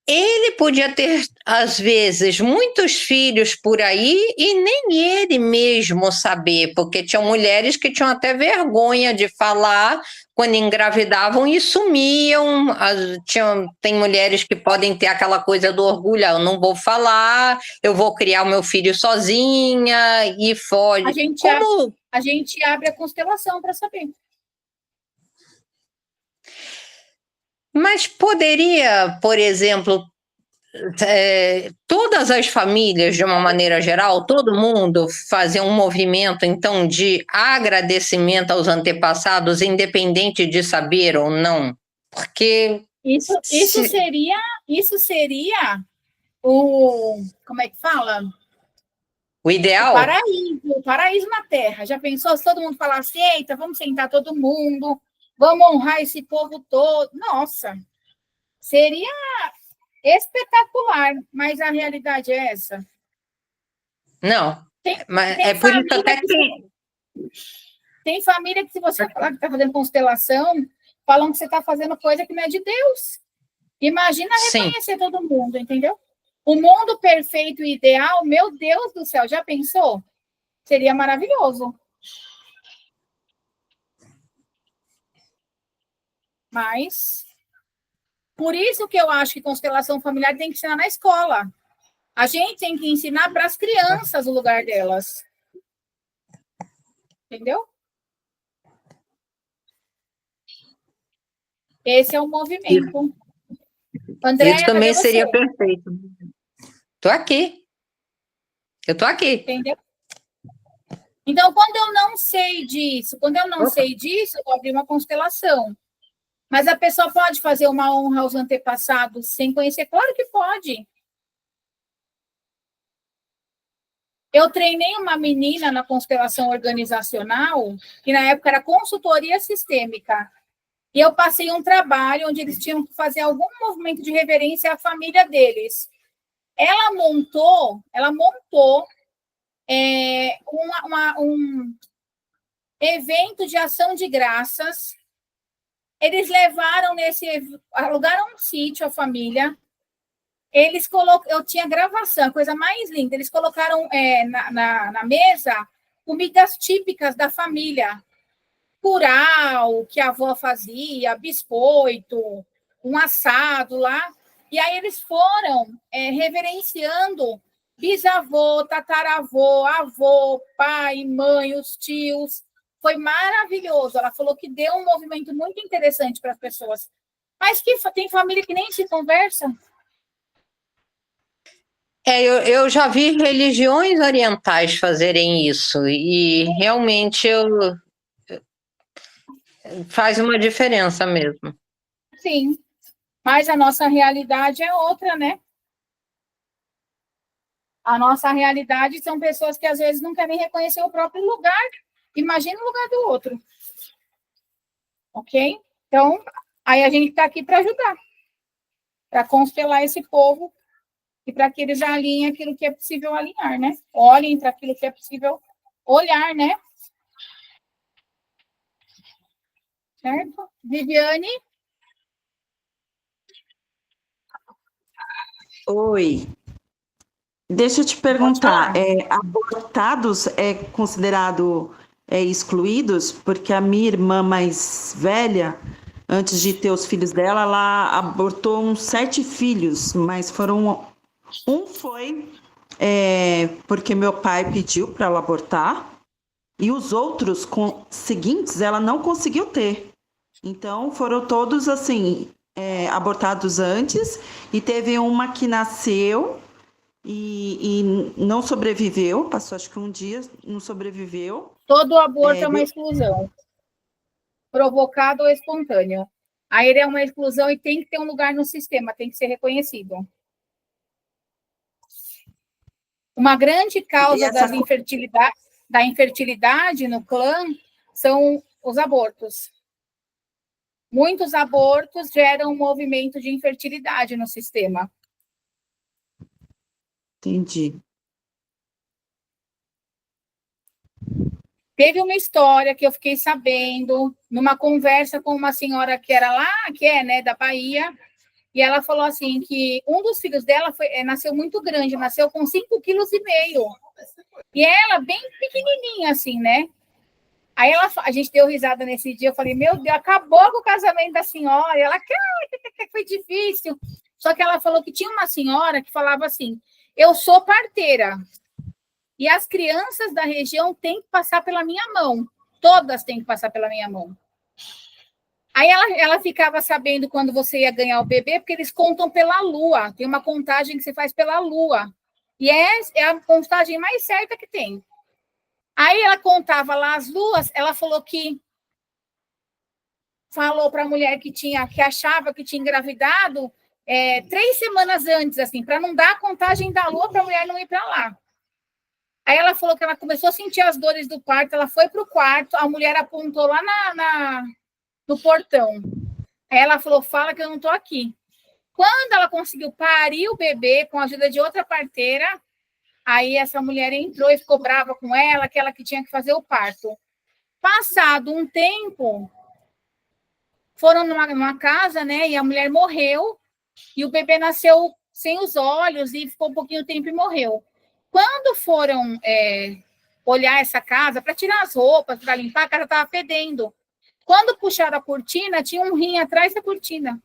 ele podia ter, às vezes, muitos filhos por aí e nem ele mesmo saber, porque tinham mulheres que tinham até vergonha de falar quando engravidavam e sumiam. Tem mulheres que podem ter aquela coisa do orgulho, eu não vou falar, eu vou criar o meu filho sozinha e foge. A gente abre a constelação para saber. Mas poderia, por exemplo, todas as famílias, de uma maneira geral, todo mundo fazer um movimento, então, de agradecimento aos antepassados, independente de saber ou não? Porque... Isso seria o... Como é que fala? O ideal? O paraíso na Terra. Já pensou se todo mundo falasse, eita, vamos sentar todo mundo, vamos honrar esse povo todo? Nossa, seria espetacular, mas a realidade é essa. Não, mas é por isso até que... Tem família que, se você falar que está fazendo constelação, falam que você está fazendo coisa que não é de Deus. Imagina reconhecer todo mundo, entendeu? O mundo perfeito e ideal, meu Deus do céu, já pensou? Seria maravilhoso. Mas, por isso que eu acho que constelação familiar tem que ensinar na escola. A gente tem que ensinar para as crianças o lugar delas. Entendeu? Esse é o movimento. Andréia, isso também seria perfeito. Estou aqui. Eu estou aqui. Entendeu? Então, quando eu não sei disso, eu vou abrir uma constelação. Mas a pessoa pode fazer uma honra aos antepassados sem conhecer? Claro que pode. Eu treinei uma menina na constelação organizacional, que na época era consultoria sistêmica. E eu passei um trabalho onde eles tinham que fazer algum movimento de reverência à família deles. Ela montou um evento de ação de graças. Eles alugaram um sítio, a família. Eu tinha gravação, a coisa mais linda. Eles colocaram na mesa comidas típicas da família. Curau, que a avó fazia, biscoito, um assado lá. E aí eles foram reverenciando bisavô, tataravô, avô, pai, mãe, os tios. Foi maravilhoso. Ela falou que deu um movimento muito interessante para as pessoas. Mas que tem família que nem se conversa. Eu já vi religiões orientais fazerem isso. E realmente faz uma diferença mesmo. Sim. Mas a nossa realidade é outra, né? A nossa realidade são pessoas que às vezes não querem reconhecer o próprio lugar. Imagina o lugar do outro. Ok? Então, aí a gente está aqui para ajudar. Para constelar esse povo e para que eles alinhem aquilo que é possível alinhar, né? Olhem para aquilo que é possível olhar, né? Certo? Viviane? Oi. Deixa eu te perguntar, abortados é considerado excluídos? Porque a minha irmã mais velha, antes de ter os filhos dela, ela abortou uns 7 filhos, mas um foi porque meu pai pediu para ela abortar, e os outros seguintes ela não conseguiu ter. Então foram todos assim, abortados antes, e teve uma que nasceu e não sobreviveu, passou acho que um dia, não sobreviveu. Todo aborto é uma exclusão, provocado ou espontâneo. Aí ele é uma exclusão e tem que ter um lugar no sistema, tem que ser reconhecido. Uma grande causa da infertilidade no clã são os abortos. Muitos abortos geram um movimento de infertilidade no sistema. Entendi. Teve uma história que eu fiquei sabendo, numa conversa com uma senhora que era lá, né, da Bahia, E ela falou assim que um dos filhos dela nasceu muito grande, nasceu com 5,5 quilos. E ela bem pequenininha, assim, né? Aí a gente deu risada nesse dia, eu falei, meu Deus, acabou com o casamento da senhora. E ela, que foi difícil. Só que ela falou que tinha uma senhora que falava assim, eu sou parteira. E as crianças da região têm que passar pela minha mão. Todas têm que passar pela minha mão. Aí ela ficava sabendo quando você ia ganhar o bebê, porque eles contam pela lua. Tem uma contagem que você faz pela lua. E é a contagem mais certa que tem. Aí ela contava lá as luas, ela falou para a mulher que achava que tinha engravidado 3 semanas antes, assim, para não dar a contagem da lua para a mulher não ir para lá. Aí ela falou que ela começou a sentir as dores do parto, ela foi para o quarto, a mulher apontou lá no portão. Aí ela falou, fala que eu não estou aqui. Quando ela conseguiu parir o bebê com a ajuda de outra parteira, aí essa mulher entrou e ficou brava com ela, que ela que tinha que fazer o parto. Passado um tempo, foram numa casa, né, e a mulher morreu, e o bebê nasceu sem os olhos, e ficou um pouquinho de tempo e morreu. Quando foram olhar essa casa, para tirar as roupas, para limpar, a casa estava fedendo. Quando puxaram a cortina, tinha um rim atrás da cortina.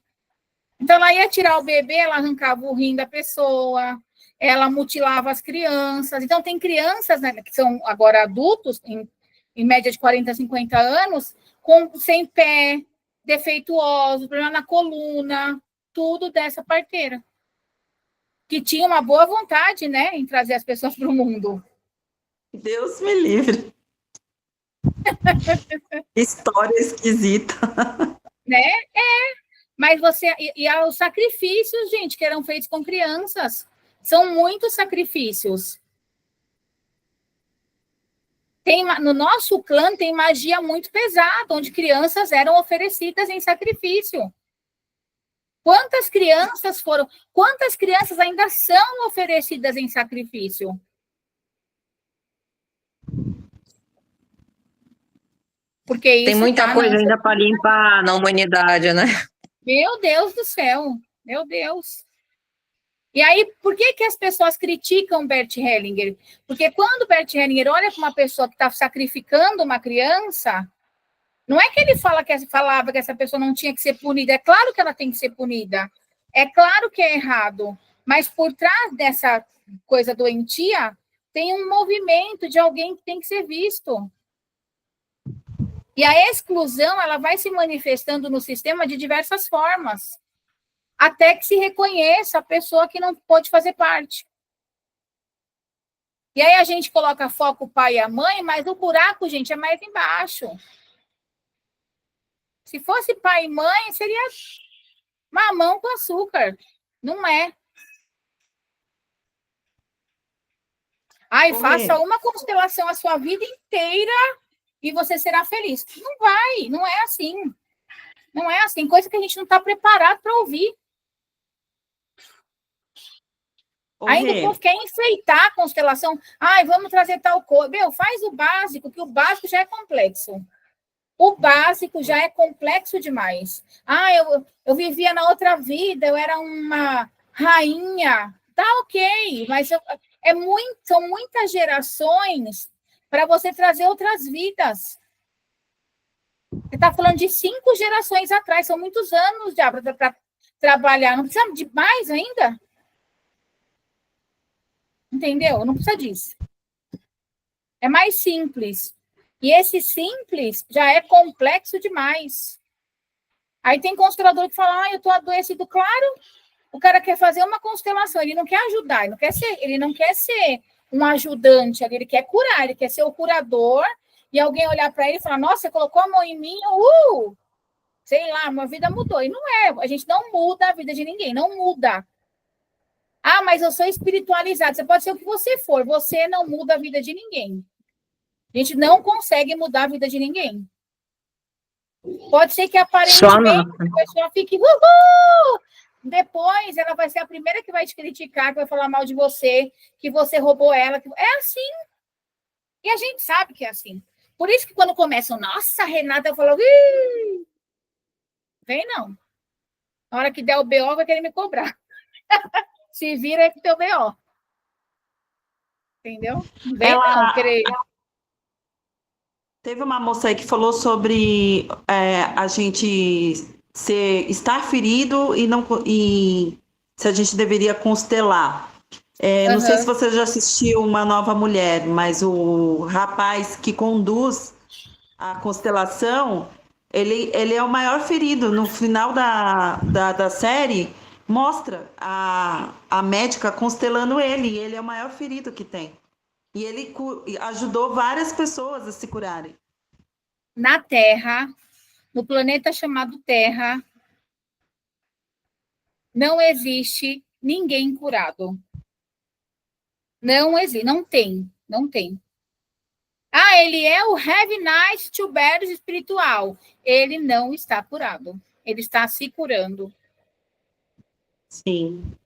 Então, ela ia tirar o bebê, ela arrancava o rim da pessoa, ela mutilava as crianças. Então, tem crianças, né, que são agora adultos, em média de 40, 50 anos, sem pé, defeituosos, problema na coluna, tudo dessa parteira. Que tinha uma boa vontade, né, em trazer as pessoas para o mundo. Deus me livre. História esquisita. Né? Mas e os sacrifícios, gente, que eram feitos com crianças. São muitos sacrifícios. No nosso clã tem magia muito pesada, onde crianças eram oferecidas em sacrifício. Quantas crianças ainda são oferecidas em sacrifício? Porque isso tem muita coisa ainda para limpar na humanidade, né? Meu Deus do céu, meu Deus. E aí, por que as pessoas criticam Bert Hellinger? Porque quando Bert Hellinger olha para uma pessoa que está sacrificando uma criança, não é que ele falava que essa pessoa não tinha que ser punida. É claro que ela tem que ser punida. É claro que é errado. Mas por trás dessa coisa doentia, tem um movimento de alguém que tem que ser visto. E a exclusão, ela vai se manifestando no sistema de diversas formas, até que se reconheça a pessoa que não pode fazer parte. E aí a gente coloca foco o pai e a mãe, mas o buraco, gente, é mais embaixo. Se fosse pai e mãe, seria mamão com açúcar. Não é. Ai, faça uma constelação a sua vida inteira e você será feliz. Não vai, não é assim. Não é assim, coisa que a gente não está preparado para ouvir. Ainda o povo quer enfeitar a constelação. Ai, vamos trazer tal coisa. Meu, faz o básico, que o básico já é complexo. O básico já é complexo demais. Ah, eu vivia na outra vida, eu era uma rainha. Tá ok, mas são muitas gerações para você trazer outras vidas. Você está falando de 5 gerações atrás, são muitos anos já para trabalhar. Não precisa de mais ainda? Entendeu? Não precisa disso. É mais simples. E esse simples já é complexo demais. Aí tem constelador que fala, eu estou adoecido. Claro, o cara quer fazer uma constelação, ele não quer ajudar, ele não quer ser um ajudante, ele quer curar, ele quer ser o curador, e alguém olhar para ele e falar, nossa, você colocou a mão em mim, sei lá, uma vida mudou. E não é, a gente não muda a vida de ninguém, não muda. Ah, mas eu sou espiritualizado. Você pode ser o que você for, você não muda a vida de ninguém. A gente não consegue mudar a vida de ninguém. Pode ser que aparentemente a pessoa fique uhul! Depois ela vai ser a primeira que vai te criticar, que vai falar mal de você, que você roubou ela. É assim. E a gente sabe que é assim. Por isso que quando começam, nossa, Renata, eu falo, vem não. Na hora que der o BO, vai querer me cobrar. Se vira aí com o teu BO. Entendeu? Não vem não querer. Teve uma moça aí que falou sobre a gente estar ferido e se a gente deveria constelar. Não sei se você já assistiu Uma Nova Mulher, mas o rapaz que conduz a constelação, ele é o maior ferido. No final da série, mostra a médica constelando ele, e ele é o maior ferido que tem. E ele ajudou várias pessoas a se curarem. Na Terra, no planeta chamado Terra, não existe ninguém curado. Não existe, não tem. Ah, ele é o Heavy Night to Bad espiritual. Ele não está curado. Ele está se curando. Sim.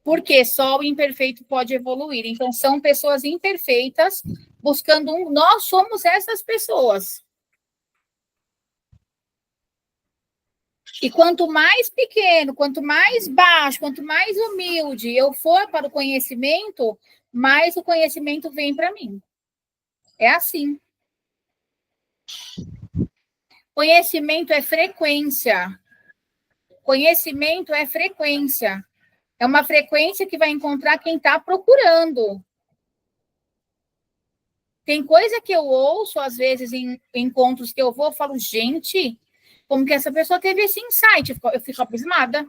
Porque só o imperfeito pode evoluir. Então, são pessoas imperfeitas buscando um. Nós somos essas pessoas. E quanto mais pequeno, quanto mais baixo, quanto mais humilde eu for para o conhecimento, mais o conhecimento vem para mim. É assim. Conhecimento é frequência. Conhecimento é frequência. É uma frequência que vai encontrar quem está procurando. Tem coisa que eu ouço, às vezes, em encontros que eu vou, eu falo, gente, como que essa pessoa teve esse insight? Eu fico abismada.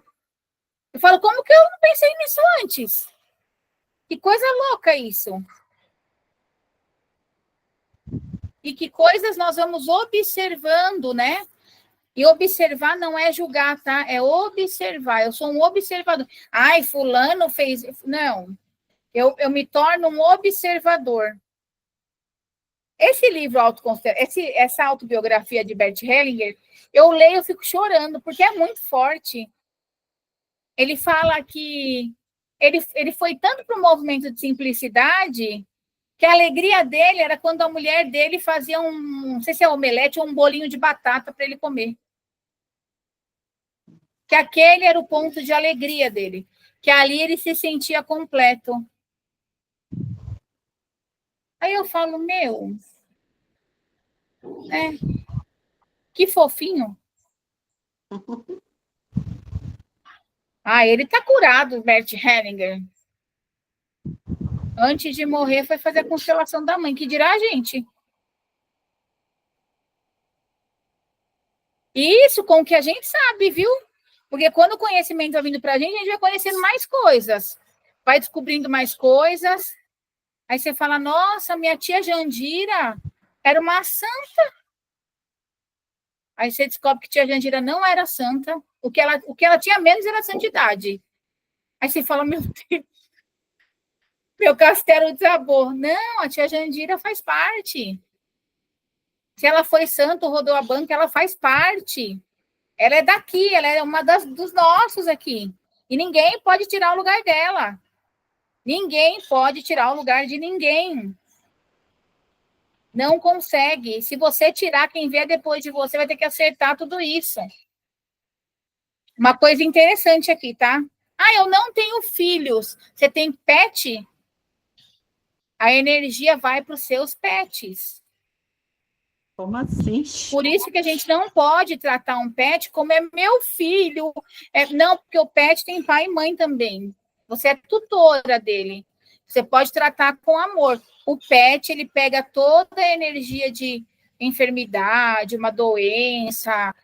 Eu falo, como que eu não pensei nisso antes? Que coisa louca isso. E que coisas nós vamos observando, né? E observar não é julgar, tá? É observar. Eu sou um observador. Ai, fulano fez... Não. Eu me torno um observador. Esse livro, essa autobiografia de Bert Hellinger, eu leio, eu fico chorando, porque é muito forte. Ele fala que ele foi tanto para o movimento de simplicidade que a alegria dele era quando a mulher dele fazia não sei se é omelete ou um bolinho de batata para ele comer. Que aquele era o ponto de alegria dele. Que ali ele se sentia completo. Aí eu falo, meu... que fofinho. Ah, ele tá curado, Bert Hellinger. Antes de morrer, foi fazer a constelação da mãe. Que dirá a gente? Isso com o que a gente sabe, viu? Porque quando o conhecimento vai vindo pra gente, a gente vai conhecendo mais coisas. Vai descobrindo mais coisas. Aí você fala, nossa, minha tia Jandira era uma santa. Aí você descobre que tia Jandira não era santa. O que ela tinha menos era santidade. Aí você fala, meu Deus, meu castelo desabou. Não, a tia Jandira faz parte. Se ela foi santa ou rodou a banca, ela faz parte. Ela é daqui, ela é uma dos nossos aqui. E ninguém pode tirar o lugar dela. Ninguém pode tirar o lugar de ninguém. Não consegue. Se você tirar, quem vier depois de você vai ter que acertar tudo isso. Uma coisa interessante aqui, tá? Ah, eu não tenho filhos. Você tem pet? A energia vai para os seus pets. Como assim? Por isso que a gente não pode tratar um pet como é meu filho. Não, porque o pet tem pai e mãe também. Você é tutora dele. Você pode tratar com amor. O pet, ele pega toda a energia de enfermidade, uma doença,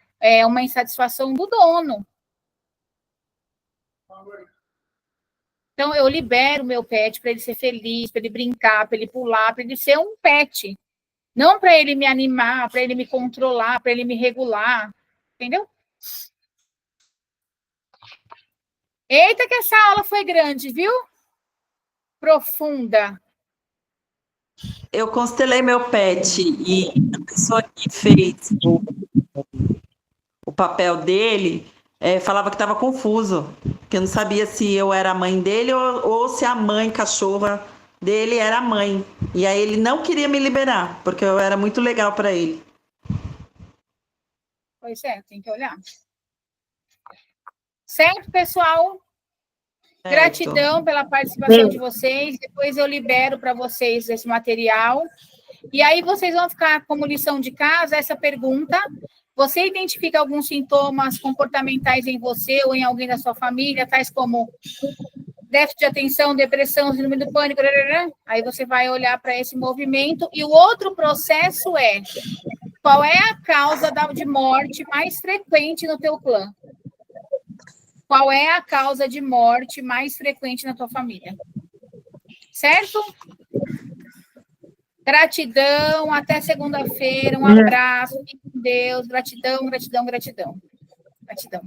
uma insatisfação do dono. Então, eu libero o meu pet para ele ser feliz, para ele brincar, para ele pular, para ele ser um pet. Não para ele me animar, para ele me controlar, para ele me regular. Entendeu? Eita, que essa aula foi grande, viu? Profunda. Eu constelei meu pet e a pessoa que fez o papel dele falava que estava confuso, que eu não sabia se eu era a mãe dele ou se a mãe cachorra dele era a mãe. E aí ele não queria me liberar, porque eu era muito legal para ele. Pois é, tem que olhar. Certo, pessoal? Certo. Gratidão pela participação de vocês. Depois eu libero para vocês esse material. E aí vocês vão ficar como lição de casa essa pergunta. Você identifica alguns sintomas comportamentais em você ou em alguém da sua família, tais como déficit de atenção, depressão, síndrome do pânico, aí você vai olhar para esse movimento. E o outro processo é: qual é a causa de morte mais frequente no teu clã? Qual é a causa de morte mais frequente na tua família? Certo? Gratidão, até segunda-feira, um abraço, fique com Deus, gratidão, gratidão, gratidão. Gratidão.